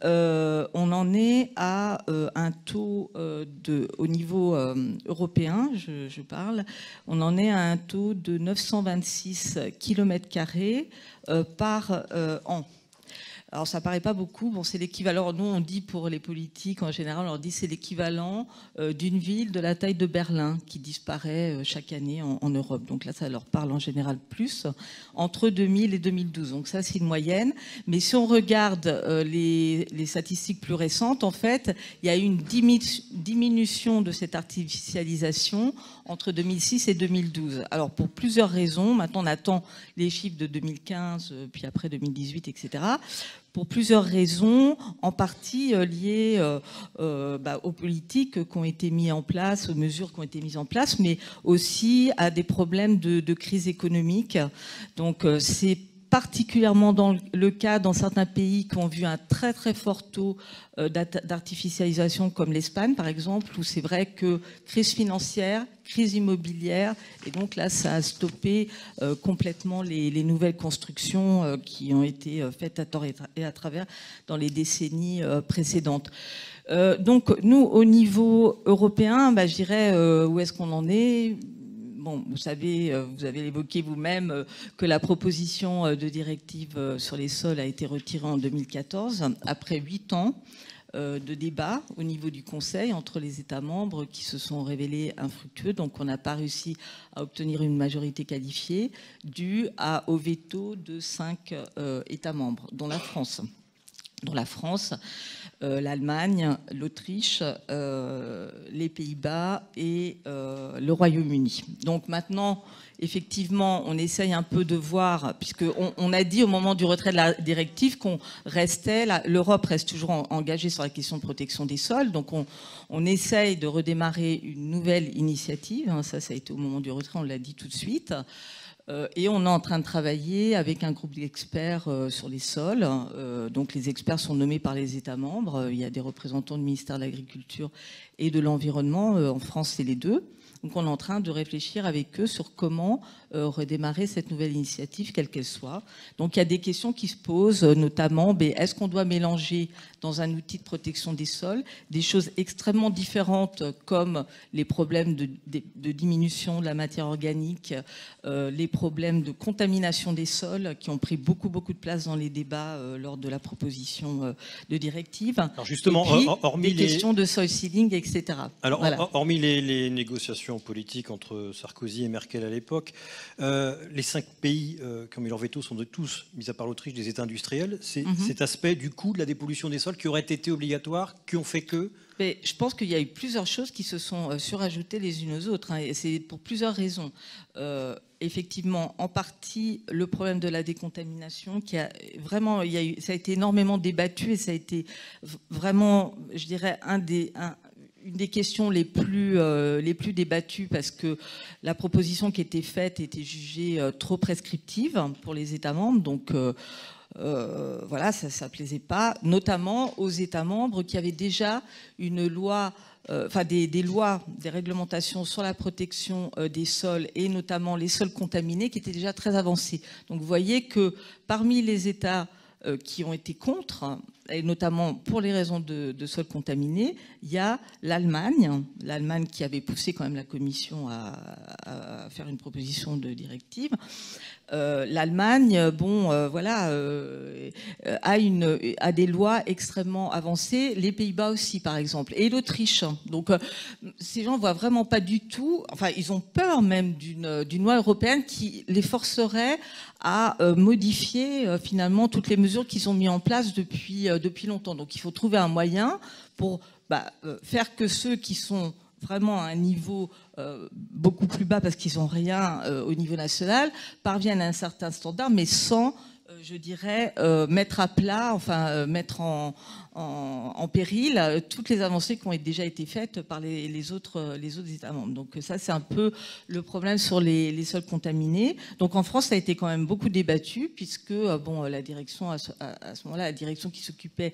On en est à un taux au niveau européen, je parle, on en est à un taux de 926 km² par an. Alors ça paraît pas beaucoup, c'est l'équivalent, nous on dit pour les politiques en général, on leur dit c'est l'équivalent d'une ville de la taille de Berlin qui disparaît chaque année en Europe. Donc là ça leur parle en général plus, entre 2000 et 2012. Donc ça c'est une moyenne. Mais si on regarde les statistiques plus récentes, en fait, il y a eu une diminution de cette artificialisation entre 2006 et 2012. Alors pour plusieurs raisons, maintenant on attend les chiffres de 2015, puis après 2018, etc., pour plusieurs raisons, en partie liées aux politiques qui ont été mises en place, aux mesures qui ont été mises en place, mais aussi à des problèmes de crise économique. Donc c'est particulièrement le cas dans certains pays qui ont vu un très très fort taux d'artificialisation comme l'Espagne par exemple, où c'est vrai que crise financière, crise immobilière, et donc là ça a stoppé complètement les nouvelles constructions qui ont été faites à tort et à travers dans les décennies précédentes. Donc nous au niveau européen, je dirais où est-ce qu'on en est ? Bon, vous savez, vous avez évoqué vous-même que la proposition de directive sur les sols a été retirée en 2014, après 8 ans de débat au niveau du Conseil entre les États membres qui se sont révélés infructueux. Donc on n'a pas réussi à obtenir une majorité qualifiée due au veto de 5 États membres, dont la France. L'Allemagne, l'Autriche, les Pays-Bas et le Royaume-Uni. Donc maintenant, effectivement, on essaye un peu de voir, puisqu'on a dit au moment du retrait de la directive qu'on restait, l'Europe reste toujours engagée sur la question de protection des sols, donc on essaye de redémarrer une nouvelle initiative, ça a été au moment du retrait, on l'a dit tout de suite. Et on est en train de travailler avec un groupe d'experts sur les sols. Donc les experts sont nommés par les États membres. Il y a des représentants du ministère de l'Agriculture et de l'Environnement. En France, c'est les deux. Donc on est en train de réfléchir avec eux sur comment redémarrer cette nouvelle initiative, quelle qu'elle soit. Donc il y a des questions qui se posent, notamment, est-ce qu'on doit mélanger dans un outil de protection des sols des choses extrêmement différentes comme les problèmes de diminution de la matière organique, les problèmes de contamination des sols qui ont pris beaucoup de place dans les débats lors de la proposition de directive. Alors justement, et puis, hormis des questions de soil sealing, etc. Alors, voilà. Hormis les négociations relations politiques entre Sarkozy et Merkel à l'époque. Les 5 pays qui ont mis leur veto sont tous, mis à part l'Autriche, des États industriels. C'est cet aspect du coût de la dépollution des sols qui aurait été obligatoire, qui ont fait que... Mais je pense qu'il y a eu plusieurs choses qui se sont surajoutées les unes aux autres, hein, et c'est pour plusieurs raisons. Effectivement, en partie, le problème de la décontamination, qui a vraiment, ça a été énormément débattu, et ça a été vraiment, je dirais, une des questions les plus débattues, parce que la proposition qui était faite était jugée trop prescriptive pour les États membres, donc... voilà, ça ne plaisait pas, notamment aux États membres qui avaient déjà une loi, des lois, des réglementations sur la protection des sols et notamment les sols contaminés qui étaient déjà très avancées. Donc vous voyez que parmi les États qui ont été contre, et notamment pour les raisons de sols contaminés, il y a l'Allemagne qui avait poussé quand même la Commission à faire une proposition de directive. L'Allemagne, a des lois extrêmement avancées. Les Pays-Bas aussi, par exemple, et l'Autriche. Donc, ces gens voient vraiment pas du tout. Enfin, ils ont peur même d'une loi européenne qui les forcerait à modifier finalement toutes les mesures qu'ils ont mis en place depuis longtemps. Donc, il faut trouver un moyen pour faire que ceux qui sont vraiment à un niveau beaucoup plus bas parce qu'ils n'ont rien au niveau national, parviennent à un certain standard, mais sans, je dirais, mettre à plat, mettre en péril toutes les avancées qui ont déjà été faites par les autres États membres. Donc ça, c'est un peu le problème sur les sols contaminés. Donc en France, ça a été quand même beaucoup débattu, puisque la direction, à ce moment-là, la direction qui s'occupait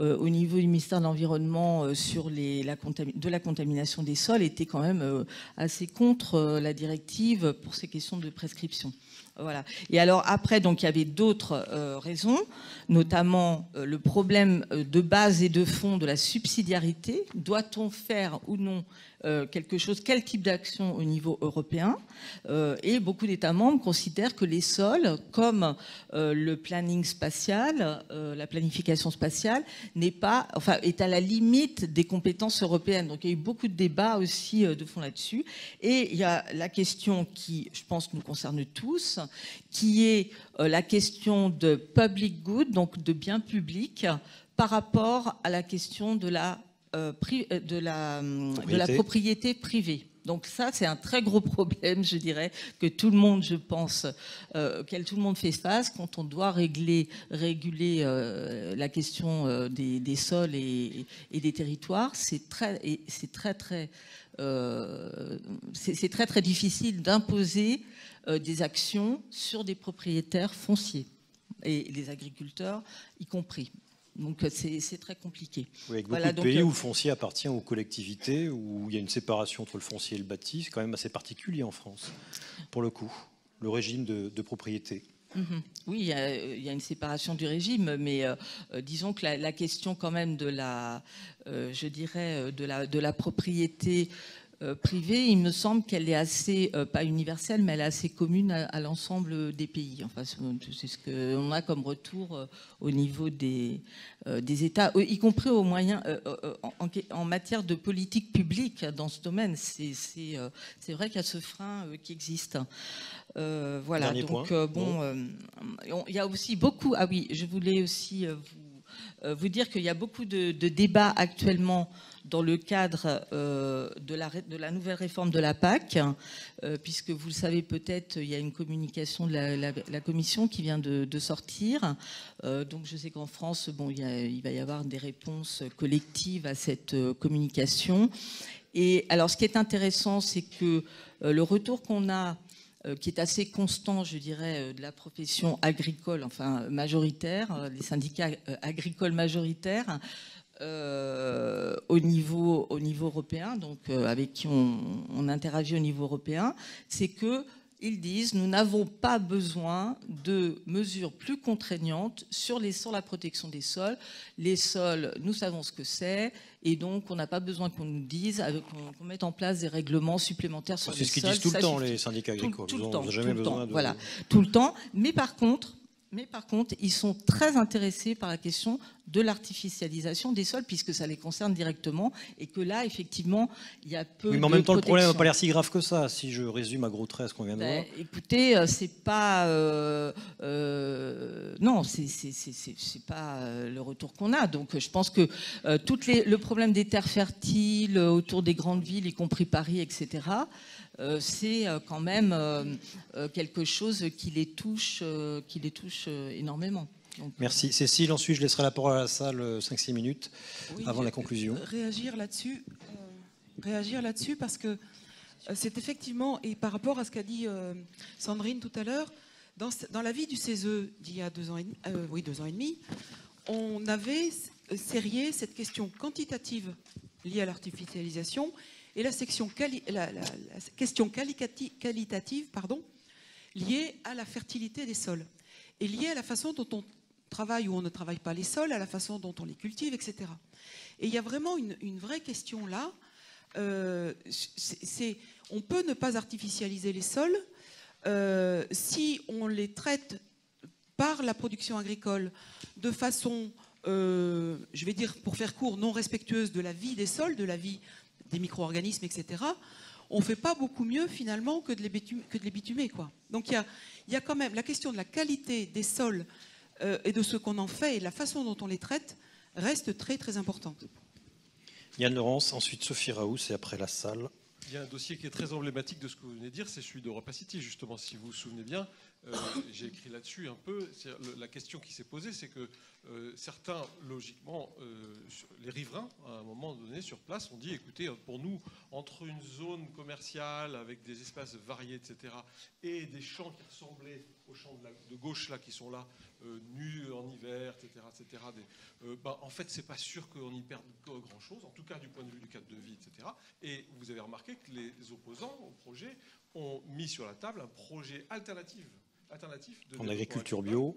au niveau du ministère de l'Environnement de la contamination des sols était quand même assez contre la directive pour ces questions de prescription. Voilà. Et alors après, donc il y avait d'autres raisons, notamment le problème de base et de fond de la subsidiarité. Doit-on faire ou non quelque chose, quel type d'action au niveau européen? Et beaucoup d'États membres considèrent que les sols, comme le planning spatial, la planification spatiale, est à la limite des compétences européennes. Donc il y a eu beaucoup de débats aussi de fond là-dessus. Et il y a la question qui, je pense, nous concerne tous, qui est la question de public good, donc de biens publics, par rapport à la question de la propriété privée. Donc ça, c'est un très gros problème, je dirais, que tout le monde, je pense, auquel tout le monde fait face quand on doit réguler la question des sols et des territoires. C'est très difficile d'imposer des actions sur des propriétaires fonciers et les agriculteurs y compris. Donc c'est très compliqué. Oui, avec beaucoup de pays où le foncier appartient aux collectivités, où il y a une séparation entre le foncier et le bâti, c'est quand même assez particulier en France, pour le coup, le régime de propriété. Oui, il y a une séparation du régime, mais disons que la question quand même de la propriété privée, il me semble qu'elle est assez, pas universelle, mais elle est assez commune à l'ensemble des pays. Enfin, c'est ce qu'on a comme retour au niveau des États, y compris au moyen, en matière de politique publique dans ce domaine. C'est vrai qu'il y a ce frein qui existe. Voilà. Dernier donc, point. Il y a aussi beaucoup. Ah oui, je voulais aussi vous dire qu'il y a beaucoup de débats actuellement dans le cadre de la nouvelle réforme de la PAC, puisque vous le savez peut-être, il y a une communication de la Commission qui vient de sortir. Donc je sais qu'en France, il va y avoir des réponses collectives à cette communication. Et alors ce qui est intéressant, c'est que le retour qu'on a, qui est assez constant, je dirais, de la profession agricole, enfin majoritaire, les syndicats agricoles majoritaires, au niveau européen, donc avec qui on interagit au niveau européen, c'est que ils disent nous n'avons pas besoin de mesures plus contraignantes sur la protection des sols. Les sols, nous savons ce que c'est, et donc on n'a pas besoin qu'on nous dise, qu'on mette en place des règlements supplémentaires sur les sols. C'est ce qu'ils disent tout le temps, les syndicats agricoles. Tout le temps, jamais besoin de... Voilà, tout le temps. Mais par contre, Mais par contre, ils sont très intéressés par la question de l'artificialisation des sols, puisque ça les concerne directement, et que là, effectivement, il y a peu de Oui, mais en même temps, le problème n'a protection. pas l'air si grave que ça, si je résume à gros traits ce qu'on vient de voir. Écoutez, c'est pas non, c'est pas le retour qu'on a. Donc, je pense que le problème des terres fertiles autour des grandes villes, y compris Paris, etc. C'est quand même quelque chose qui les touche énormément. Donc, merci. Cécile, ensuite je laisserai la parole à la salle 5-6 minutes avant la conclusion. Réagir là-dessus parce que c'est effectivement, et par rapport à ce qu'a dit Sandrine tout à l'heure, dans la vie du CESE d'il y a 2 ans et demi, on avait sérié cette question quantitative liée à l'artificialisation et la question qualitative liée à la fertilité des sols et liée à la façon dont on travaille ou on ne travaille pas les sols, à la façon dont on les cultive, etc. Et il y a vraiment une vraie question là. On peut ne pas artificialiser les sols si on les traite par la production agricole de façon, je vais dire pour faire court, non respectueuse de la vie des sols, de la vie des micro-organismes, etc., on ne fait pas beaucoup mieux finalement que de les bitumer, quoi. Donc il y a quand même la question de la qualité des sols et de ce qu'on en fait et de la façon dont on les traite reste très très importante. Yann Laurence, ensuite Sophie Raous et après la salle. Il y a un dossier qui est très emblématique de ce que vous venez de dire, c'est celui d'EuropaCity, justement, si vous vous souvenez bien. J'ai écrit là-dessus un peu. La question qui s'est posée, c'est que certains, logiquement, les riverains, à un moment donné, sur place, ont dit, écoutez, pour nous, entre une zone commerciale avec des espaces variés, etc., et des champs qui ressemblaient aux champs de gauche, là, qui sont là, nus en hiver, etc., en fait, c'est pas sûr qu'on y perde grand-chose, en tout cas du point de vue du cadre de vie, etc. Et vous avez remarqué que les opposants au projet ont mis sur la table un projet alternatif en agriculture bio.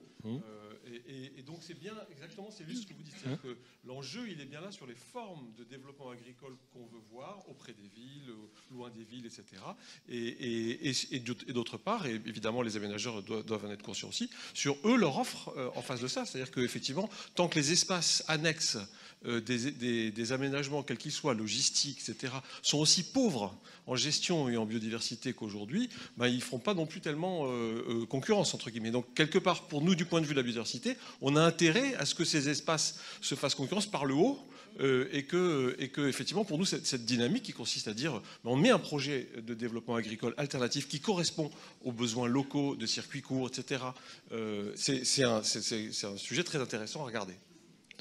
Et donc c'est bien exactement, c'est juste ce que vous dites, c'est-à-dire que l'enjeu il est bien là sur les formes de développement agricole qu'on veut voir auprès des villes, loin des villes, etc. Et d'autre part, et évidemment les aménageurs doivent en être conscients aussi, sur eux leur offre en face de ça, c'est-à-dire qu'effectivement tant que les espaces annexes des aménagements quels qu'ils soient, logistiques, etc., sont aussi pauvres en gestion et en biodiversité qu'aujourd'hui, ils ne feront pas non plus tellement concurrence, entre guillemets. Donc, quelque part, pour nous, du point de vue de la biodiversité, on a intérêt à ce que ces espaces se fassent concurrence par le haut et que, effectivement, pour nous, cette dynamique qui consiste à dire on met un projet de développement agricole alternatif qui correspond aux besoins locaux de circuits courts, etc., c'est un sujet très intéressant à regarder.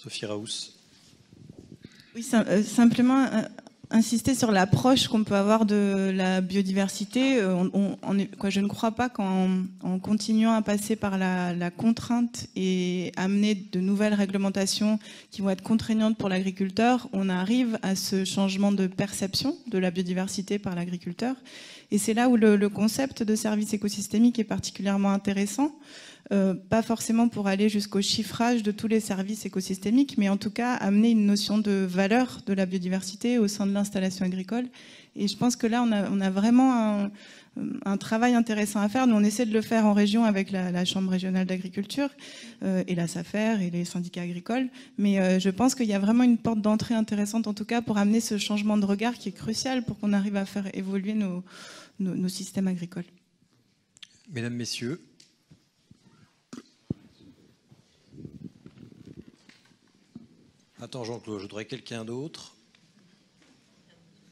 Sophie Raous. Oui, simplement insister sur l'approche qu'on peut avoir de la biodiversité. Je ne crois pas qu'en continuant à passer par la contrainte et amener de nouvelles réglementations qui vont être contraignantes pour l'agriculteur, on arrive à ce changement de perception de la biodiversité par l'agriculteur. Et c'est là où le concept de service écosystémique est particulièrement intéressant. Pas forcément pour aller jusqu'au chiffrage de tous les services écosystémiques, mais en tout cas amener une notion de valeur de la biodiversité au sein de l'installation agricole. Et je pense que là, on a vraiment un travail intéressant à faire. Nous, on essaie de le faire en région avec la Chambre régionale d'agriculture et la SAFER et les syndicats agricoles. Mais je pense qu'il y a vraiment une porte d'entrée intéressante, en tout cas, pour amener ce changement de regard qui est crucial pour qu'on arrive à faire évoluer nos systèmes agricoles. Mesdames, Messieurs. Attends, Jean-Claude, je voudrais quelqu'un d'autre.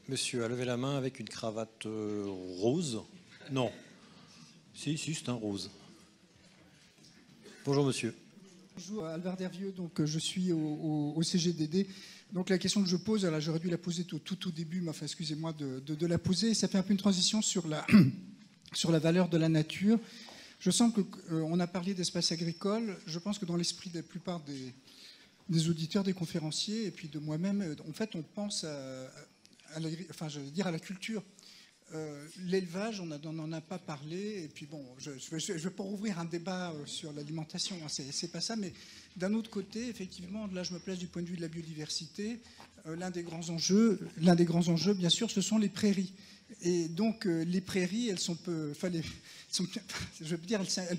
Monsieur a levé la main avec une cravate rose. Non. Si, c'est un rose. Bonjour, monsieur. Bonjour, Albert Dervieux, donc je suis au CGDD. Donc la question que je pose, alors j'aurais dû la poser tout au début, mais enfin, excusez-moi de la poser. Ça fait un peu une transition sur la valeur de la nature. Je sens qu'on a parlé d'espace agricole. Je pense que dans l'esprit de la plupart des auditeurs, des conférenciers, et puis de moi-même, en fait, on pense à la culture. L'élevage, on n'en a pas parlé, et puis bon, je ne vais pas rouvrir un débat sur l'alimentation, hein, c'est pas ça, mais d'un autre côté, effectivement, là je me place du point de vue de la biodiversité, l'un des grands enjeux, bien sûr, ce sont les prairies. Et donc, les prairies, elles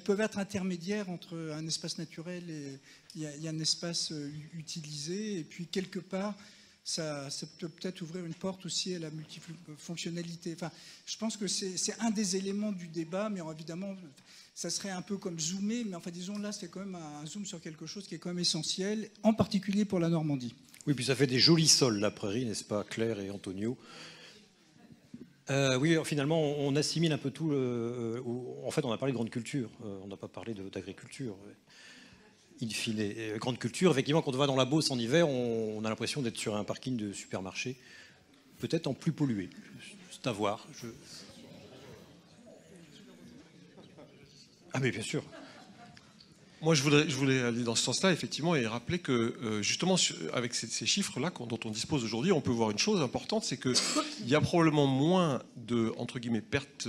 peuvent être intermédiaires entre un espace naturel et il y a un espace utilisé. Et puis, quelque part, ça peut peut-être ouvrir une porte aussi à la multifonctionnalité. Enfin, je pense que c'est un des éléments du débat, mais évidemment, ça serait un peu comme zoomer, mais enfin, disons, là, c'est quand même un zoom sur quelque chose qui est quand même essentiel, en particulier pour la Normandie. Oui, puis ça fait des jolis sols, la prairie, n'est-ce pas, Claire et Antonio? Oui, finalement, on assimile un peu tout. En fait, on a parlé de grande culture, on n'a pas parlé d'agriculture. In fine, grande culture, effectivement, quand on va dans la Beauce en hiver, on a l'impression d'être sur un parking de supermarché, peut-être en plus pollué. C'est à voir. Ah, mais bien sûr. Moi, je voulais aller dans ce sens-là, effectivement, et rappeler que, justement, avec ces chiffres-là dont on dispose aujourd'hui, on peut voir une chose importante, c'est qu'il y a probablement moins de, entre guillemets, pertes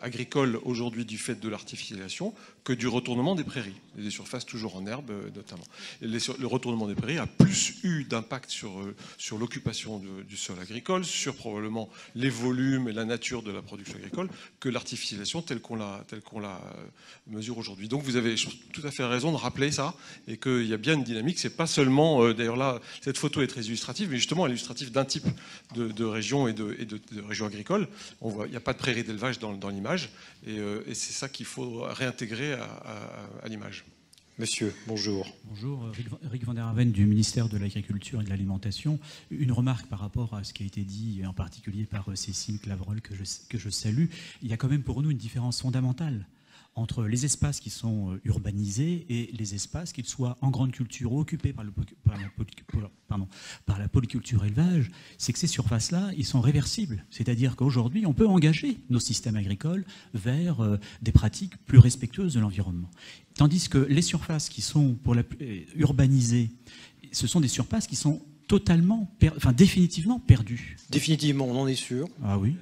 agricoles aujourd'hui du fait de l'artificialisation que du retournement des prairies, des surfaces toujours en herbe, notamment. Et le retournement des prairies a plus eu d'impact sur l'occupation du sol agricole, sur probablement les volumes et la nature de la production agricole, que l'artificialisation telle qu'on la mesure aujourd'hui. Donc, vous avez tout à fait raison de rappeler ça et qu'il y a bien une dynamique. C'est pas seulement, d'ailleurs là, cette photo est très illustrative, mais justement elle est illustrative d'un type de région et de région agricole. On voit, il n'y a pas de prairie d'élevage dans l'image et c'est ça qu'il faut réintégrer à l'image. Monsieur, bonjour. Bonjour, Rick van der Haven du ministère de l'Agriculture et de l'Alimentation. Une remarque par rapport à ce qui a été dit, en particulier par Cécile Clavreul, que je salue. Il y a quand même pour nous une différence fondamentale entre les espaces qui sont urbanisés et les espaces, qu'ils soient en grande culture ou occupés par la polyculture élevage, c'est que ces surfaces-là, ils sont réversibles. C'est-à-dire qu'aujourd'hui, on peut engager nos systèmes agricoles vers des pratiques plus respectueuses de l'environnement. Tandis que les surfaces qui sont urbanisées, ce sont des surfaces qui sont définitivement perdu. Définitivement, on en est sûr. Ah oui,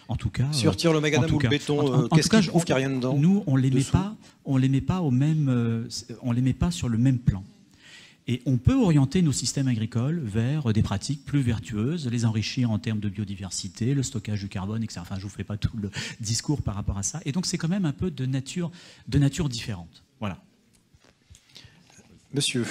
en tout cas. Si on retire le macadam ou le béton, qu'est-ce qui prouve qu'il n'y a rien dedans? Nous, on les met pas au même, on les met pas sur le même plan. Et on peut orienter nos systèmes agricoles vers des pratiques plus vertueuses, les enrichir en termes de biodiversité, le stockage du carbone, etc. Enfin, je vous fais pas tout le discours par rapport à ça. Et donc, c'est quand même un peu de nature différente. Voilà. Monsieur.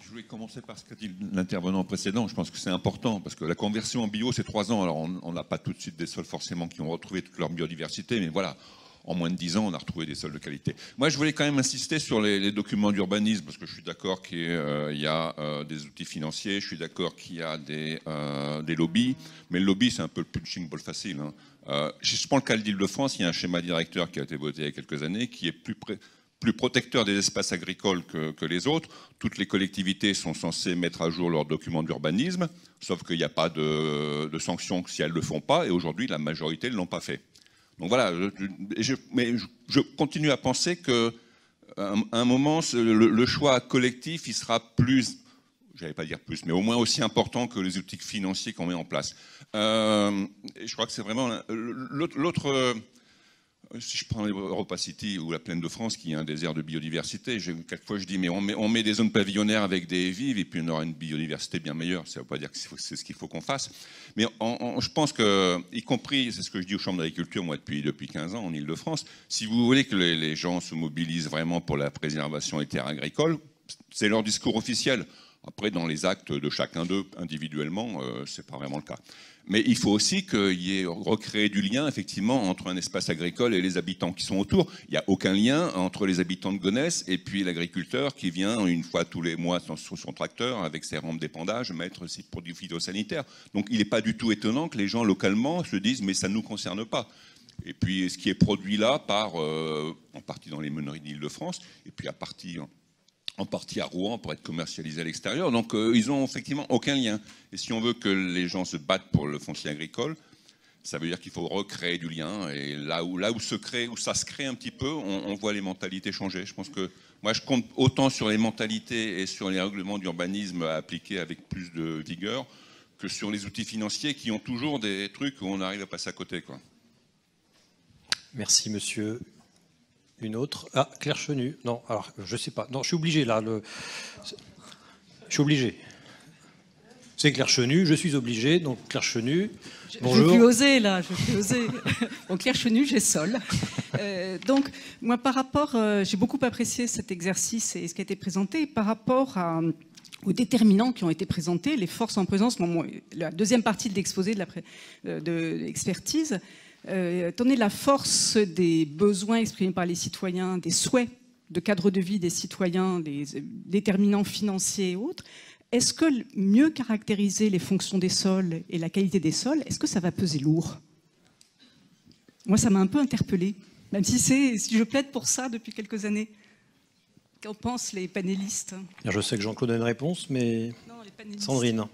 Je voulais commencer par ce qu'a dit l'intervenant précédent. Je pense que c'est important parce que la conversion en bio, c'est 3 ans. Alors, on n'a pas tout de suite des sols forcément qui ont retrouvé toute leur biodiversité, mais voilà, en moins de 10 ans, on a retrouvé des sols de qualité. Moi, je voulais quand même insister sur les documents d'urbanisme parce que je suis d'accord qu'il y a des outils financiers, je suis d'accord qu'il y a des lobbies, mais le lobby, c'est un peu le punching ball facile. Je prends le cas de l'Île-de-France, il y a un schéma directeur qui a été voté il y a quelques années qui est plus protecteur des espaces agricoles que les autres. Toutes les collectivités sont censées mettre à jour leurs documents d'urbanisme, sauf qu'il n'y a pas de sanctions si elles ne le font pas, et aujourd'hui, la majorité ne l'ont pas fait. Donc voilà, mais je continue à penser qu'à un moment, le choix collectif, il sera plus, j'allais pas dire plus, mais au moins aussi important que les outils financiers qu'on met en place. Et je crois que c'est vraiment l'autre... Si je prends Europa City ou la Plaine de France, qui est un désert de biodiversité, quelquefois je dis, mais on met des zones pavillonnaires avec des haies vives et puis on aura une biodiversité bien meilleure. Ça ne veut pas dire que c'est ce qu'il faut qu'on fasse. Mais je pense que, y compris, c'est ce que je dis aux chambres d'agriculture, moi, depuis 15 ans en Ile-de-France, si vous voulez que les gens se mobilisent vraiment pour la préservation des terres agricoles, c'est leur discours officiel. Après, dans les actes de chacun d'eux, individuellement, ce n'est pas vraiment le cas. Mais il faut aussi qu'il y ait recréé du lien, effectivement, entre un espace agricole et les habitants qui sont autour. Il n'y a aucun lien entre les habitants de Gonesse et puis l'agriculteur qui vient une fois tous les mois sur son tracteur avec ses rampes d'épandage mettre ses produits phytosanitaires. Donc il n'est pas du tout étonnant que les gens localement se disent « mais ça ne nous concerne pas ». Et puis ce qui est produit là part en partie dans les meuneries d'Île-de-France et puis en partie à Rouen pour être commercialisé à l'extérieur. Donc ils n'ont effectivement aucun lien. Et si on veut que les gens se battent pour le foncier agricole, ça veut dire qu'il faut recréer du lien. Et là où ça se crée un petit peu, on voit les mentalités changer. Je pense que moi, je compte autant sur les mentalités et sur les règlements d'urbanisme à appliquer avec plus de vigueur que sur les outils financiers qui ont toujours des trucs où on arrive à passer à côté, quoi. Merci, monsieur. Une autre. Ah, Claire Chenu. Non, alors, je sais pas. Non, je suis obligé, là. Je suis obligé. C'est Claire Chenu, je suis obligé, donc Claire Chenu, bonjour. Je vais plus oser là, je vais plus oser. Donc Claire Chenu, j'ai Sol. Donc moi par rapport, j'ai beaucoup apprécié cet exercice et ce qui a été présenté par rapport aux déterminants qui ont été présentés, les forces en présence. La deuxième partie de l'exposé de l'expertise, étant donné la force des besoins exprimés par les citoyens, des souhaits de cadre de vie des citoyens, des déterminants financiers et autres, est-ce que mieux caractériser les fonctions des sols et la qualité des sols, est-ce que ça va peser lourd? Moi, ça m'a un peu interpellée, même si je plaide pour ça depuis quelques années. Qu'en pensent les panélistes? Je sais que Jean-Claude a une réponse, mais non, les panélistes. Sandrine.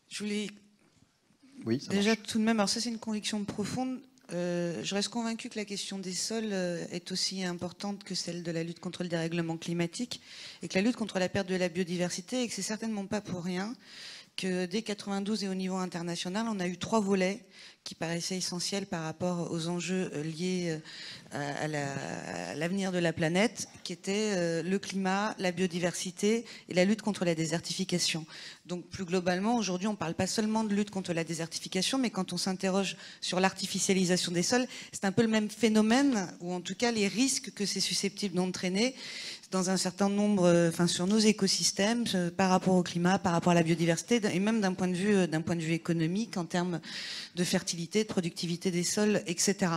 Je voulais oui, déjà tout de même, alors ça c'est une conviction profonde, je reste convaincue que la question des sols est aussi importante que celle de la lutte contre le dérèglement climatique et que la lutte contre la perte de la biodiversité, et que c'est certainement pas pour rien que dès 92 et au niveau international, on a eu 3 volets qui paraissaient essentiels par rapport aux enjeux liés à l'avenir de la planète, qui étaient le climat, la biodiversité et la lutte contre la désertification. Donc plus globalement, aujourd'hui, on ne parle pas seulement de lutte contre la désertification, mais quand on s'interroge sur l'artificialisation des sols, c'est un peu le même phénomène, ou en tout cas les risques que c'est susceptible d'entraîner dans un certain nombre, sur nos écosystèmes, par rapport au climat, par rapport à la biodiversité, et même d'un point de vue économique, en termes de fertilité, de productivité des sols, etc.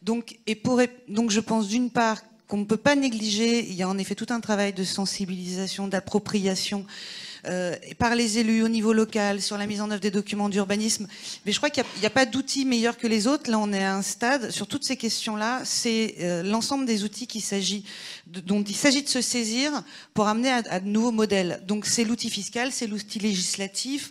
Donc je pense d'une part qu'on ne peut pas négliger, il y a en effet tout un travail de sensibilisation, d'appropriation par les élus au niveau local, sur la mise en œuvre des documents d'urbanisme. Mais je crois qu'il n'y a pas d'outils meilleurs que les autres. Là, on est à un stade, sur toutes ces questions-là, c'est l'ensemble des outils dont il s'agit de se saisir pour amener à de nouveaux modèles. Donc c'est l'outil fiscal, c'est l'outil législatif,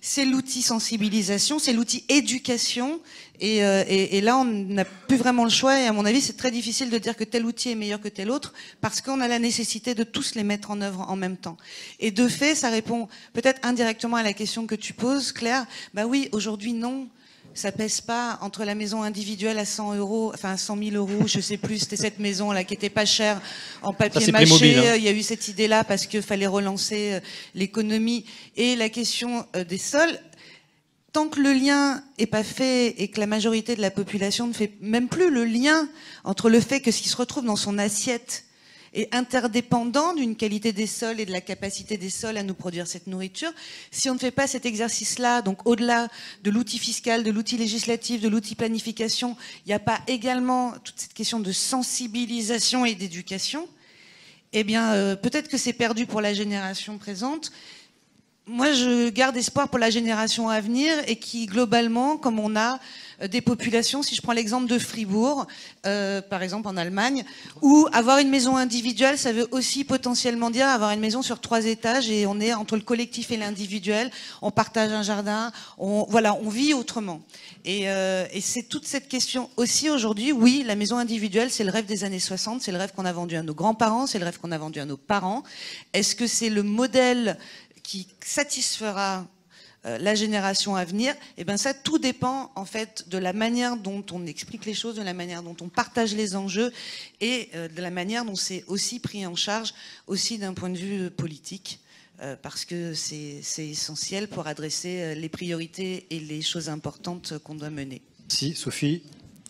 c'est l'outil sensibilisation, c'est l'outil éducation. Et là, on n'a plus vraiment le choix. Et à mon avis, c'est très difficile de dire que tel outil est meilleur que tel autre, parce qu'on a la nécessité de tous les mettre en œuvre en même temps. Et de fait, ça répond peut-être indirectement à la question que tu poses, Claire. Bah oui, aujourd'hui, non. Ça pèse pas entre la maison individuelle à 100 €, enfin 100 000 €, je sais plus, c'était cette maison-là qui était pas chère en papier mâché. Playmobil, hein. Il y a eu cette idée-là parce qu'il fallait relancer l'économie. Et la question des sols, tant que le lien est pas fait et que la majorité de la population ne fait même plus le lien entre le fait que ce qui se retrouve dans son assiette est interdépendant d'une qualité des sols et de la capacité des sols à nous produire cette nourriture. Si on ne fait pas cet exercice-là, donc au-delà de l'outil fiscal, de l'outil législatif, de l'outil planification, il n'y a pas également toute cette question de sensibilisation et d'éducation, eh bien, peut-être que c'est perdu pour la génération présente. Moi, je garde espoir pour la génération à venir et qui, globalement, comme on a des populations, si je prends l'exemple de Fribourg, par exemple en Allemagne, où avoir une maison individuelle, ça veut aussi potentiellement dire avoir une maison sur 3 étages et on est entre le collectif et l'individuel, on partage un jardin, on vit autrement. Et c'est toute cette question aussi aujourd'hui, oui, la maison individuelle, c'est le rêve des années 60, c'est le rêve qu'on a vendu à nos grands-parents, c'est le rêve qu'on a vendu à nos parents. Est-ce que c'est le modèle qui satisfera la génération à venir? Eh bien ça, tout dépend en fait de la manière dont on explique les choses, de la manière dont on partage les enjeux et de la manière dont c'est aussi pris en charge, aussi d'un point de vue politique, parce que c'est essentiel pour adresser les priorités et les choses importantes qu'on doit mener. Si, Sophie,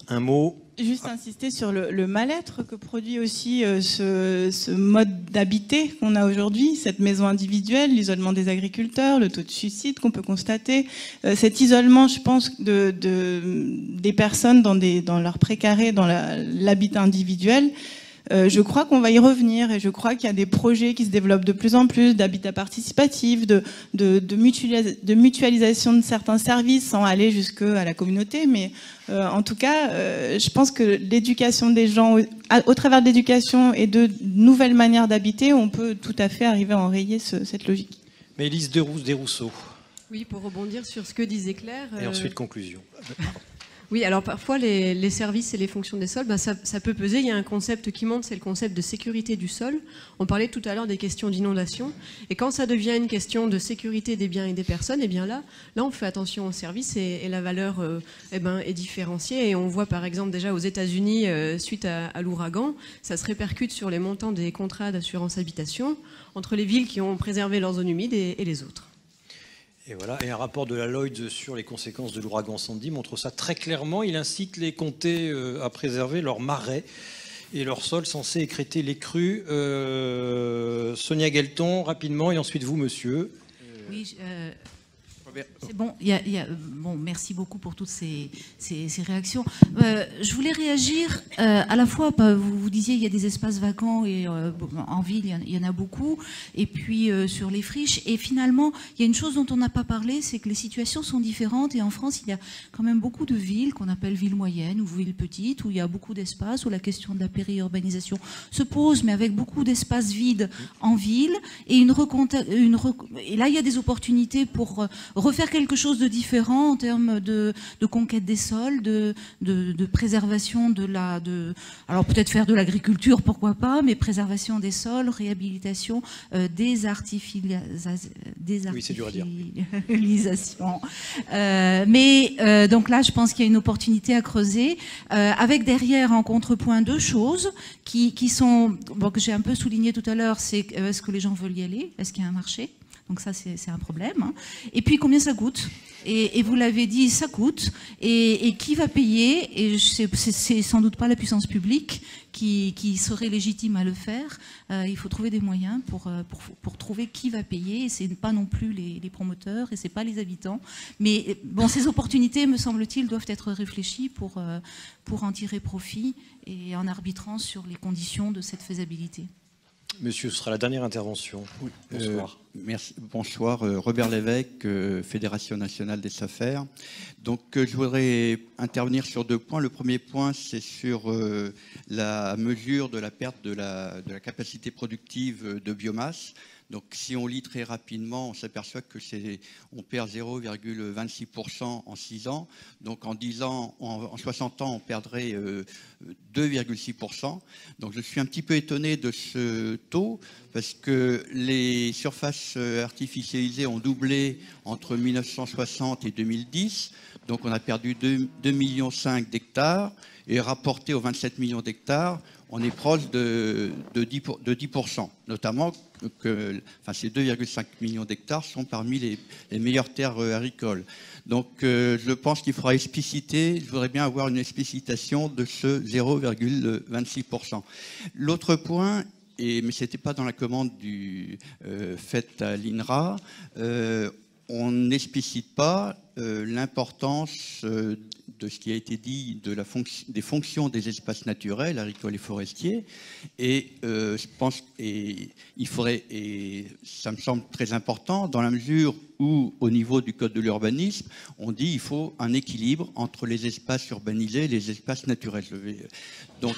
un mot. Juste insister sur le mal-être que produit aussi ce mode d'habiter qu'on a aujourd'hui, cette maison individuelle, l'isolement des agriculteurs, le taux de suicide qu'on peut constater, cet isolement, je pense, des personnes dans leur précaré, dans l'habitat individuel. Je crois qu'on va y revenir et je crois qu'il y a des projets qui se développent de plus en plus d'habitat participatif, de mutualisation de certains services sans aller jusqu'à la communauté. Mais en tout cas, je pense que l'éducation des gens, au travers de l'éducation et de nouvelles manières d'habiter, on peut tout à fait arriver à enrayer cette logique. Mais Élise Desrousseaux. Oui, pour rebondir sur ce que disait Claire. Et ensuite conclusion. Oui, alors parfois les services et les fonctions des sols, ça peut peser. Il y a un concept qui monte, c'est le concept de sécurité du sol. On parlait tout à l'heure des questions d'inondation. Et quand ça devient une question de sécurité des biens et des personnes, et bien là on fait attention aux services et la valeur est différenciée. Et on voit par exemple déjà aux États-Unis, suite à l'ouragan, ça se répercute sur les montants des contrats d'assurance habitation entre les villes qui ont préservé leurs zones humides et les autres. Et voilà, et un rapport de la Lloyd's sur les conséquences de l'ouragan Sandy montre ça très clairement. Il incite les comtés à préserver leurs marais et leurs sols censés écrêter les crues. Sonia Guelton, rapidement, et ensuite vous, monsieur. Oui, c'est bon, bon, merci beaucoup pour toutes ces réactions. Je voulais réagir à la fois, vous disiez il y a des espaces vacants et en ville il y en a beaucoup, et puis sur les friches, et finalement il y a une chose dont on n'a pas parlé, c'est que les situations sont différentes, et en France il y a quand même beaucoup de villes qu'on appelle villes moyennes ou villes petites, où il y a beaucoup d'espace, où la question de la périurbanisation se pose, mais avec beaucoup d'espaces vides en ville, et et là il y a des opportunités pour refaire quelque chose de différent en termes de conquête des sols, de préservation alors peut-être faire de l'agriculture, pourquoi pas, mais préservation des sols, réhabilitation, désartificialisation. Oui, c'est dur à dire. Donc là, je pense qu'il y a une opportunité à creuser, avec derrière en contrepoint deux choses qui sont, que j'ai un peu souligné tout à l'heure, c'est est-ce que les gens veulent y aller, est-ce qu'il y a un marché? Donc ça, c'est un problème. Et puis, combien ça coûte? Et vous l'avez dit, ça coûte. Et qui va payer? Et c'est sans doute pas la puissance publique qui serait légitime à le faire. Il faut trouver des moyens pour trouver qui va payer. Et c'est pas non plus les promoteurs, et c'est pas les habitants. Mais bon, ces opportunités, me semble-t-il, doivent être réfléchies pour en tirer profit, et en arbitrant sur les conditions de cette faisabilité. Monsieur, ce sera la dernière intervention. Oui, bonsoir. Merci. Bonsoir, Robert Lévesque, Fédération nationale des SAFER. Donc, je voudrais intervenir sur deux points. Le premier point, c'est sur la mesure de la perte de la capacité productive de biomasse. Donc, si on lit très rapidement, on s'aperçoit que on perd 0,26% en 6 ans. Donc, en 10 ans, en 60 ans, on perdrait 2,6%. Donc, je suis un petit peu étonné de ce taux, parce que les surfaces artificialisées ont doublé entre 1960 et 2010. Donc, on a perdu 2,5 millions d'hectares, et rapporté aux 27 millions d'hectares, on est proche de 10%, notamment ces 2,5 millions d'hectares sont parmi les meilleures terres agricoles. Donc je pense qu'il faudra expliciter, je voudrais bien avoir une explicitation de ce 0,26%. L'autre point, mais ce n'était pas dans la commande faite à l'INRA, on n'explicite pas l'importance de ce qui a été dit des fonctions des espaces naturels, agricoles et forestiers. Et je pense, et ça me semble très important, dans la mesure où, au niveau du Code de l'urbanisme, on dit qu'il faut un équilibre entre les espaces urbanisés et les espaces naturels. Donc,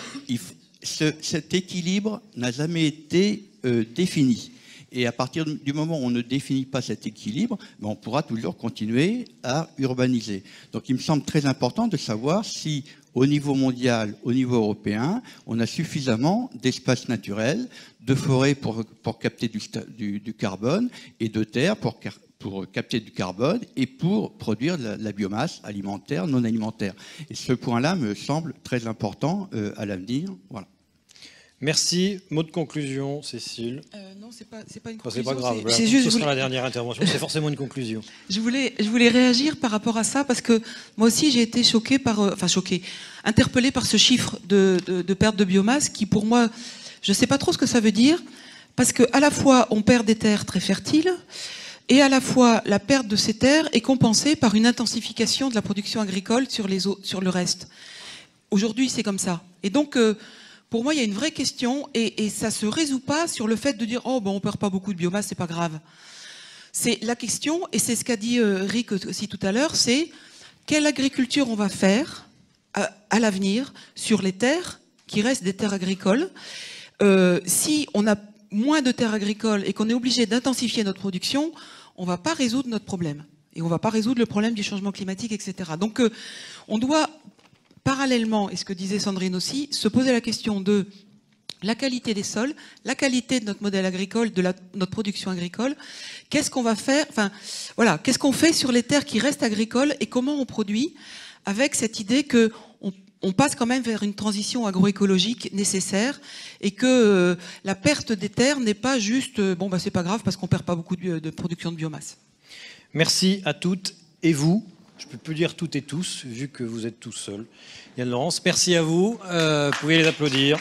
cet équilibre n'a jamais été défini. Et à partir du moment où on ne définit pas cet équilibre, on pourra toujours continuer à urbaniser. Donc il me semble très important de savoir si, au niveau mondial, au niveau européen, on a suffisamment d'espaces naturels, de forêts pour capter du carbone, et de terres pour capter du carbone et pour produire de la biomasse alimentaire, non alimentaire. Et ce point-là me semble très important à l'avenir. Voilà. Merci. Mot de conclusion, Cécile. Non, c'est pas une conclusion. C'est pas grave. Ce sera la dernière intervention. C'est forcément une conclusion. Je voulais réagir par rapport à ça, parce que moi aussi j'ai été interpellée par ce chiffre de perte de biomasse qui, pour moi, je ne sais pas trop ce que ça veut dire, parce qu'à la fois on perd des terres très fertiles, et à la fois la perte de ces terres est compensée par une intensification de la production agricole sur le reste. Aujourd'hui, c'est comme ça. Et donc, pour moi, il y a une vraie question, et ça ne se résout pas sur le fait de dire « Oh, on ne perd pas beaucoup de biomasse, c'est pas grave ». C'est la question, et c'est ce qu'a dit Rick aussi tout à l'heure, c'est quelle agriculture on va faire à l'avenir sur les terres qui restent des terres agricoles. Si on a moins de terres agricoles et qu'on est obligé d'intensifier notre production, on ne va pas résoudre notre problème. Et on ne va pas résoudre le problème du changement climatique, etc. Donc on doit, parallèlement, et ce que disait Sandrine aussi, se poser la question de la qualité des sols, la qualité de notre modèle agricole, de notre production agricole. Qu'est-ce qu'on va faire, enfin, voilà, qu'est-ce qu'on fait sur les terres qui restent agricoles et comment on produit, avec cette idée que on passe quand même vers une transition agroécologique nécessaire et que la perte des terres n'est pas juste bon bah c'est pas grave parce qu'on perd pas beaucoup de production de biomasse. Merci à toutes et vous. Je ne peux plus dire toutes et tous vu que vous êtes tous seuls. Yann Laurence, merci à vous. Vous pouvez les applaudir.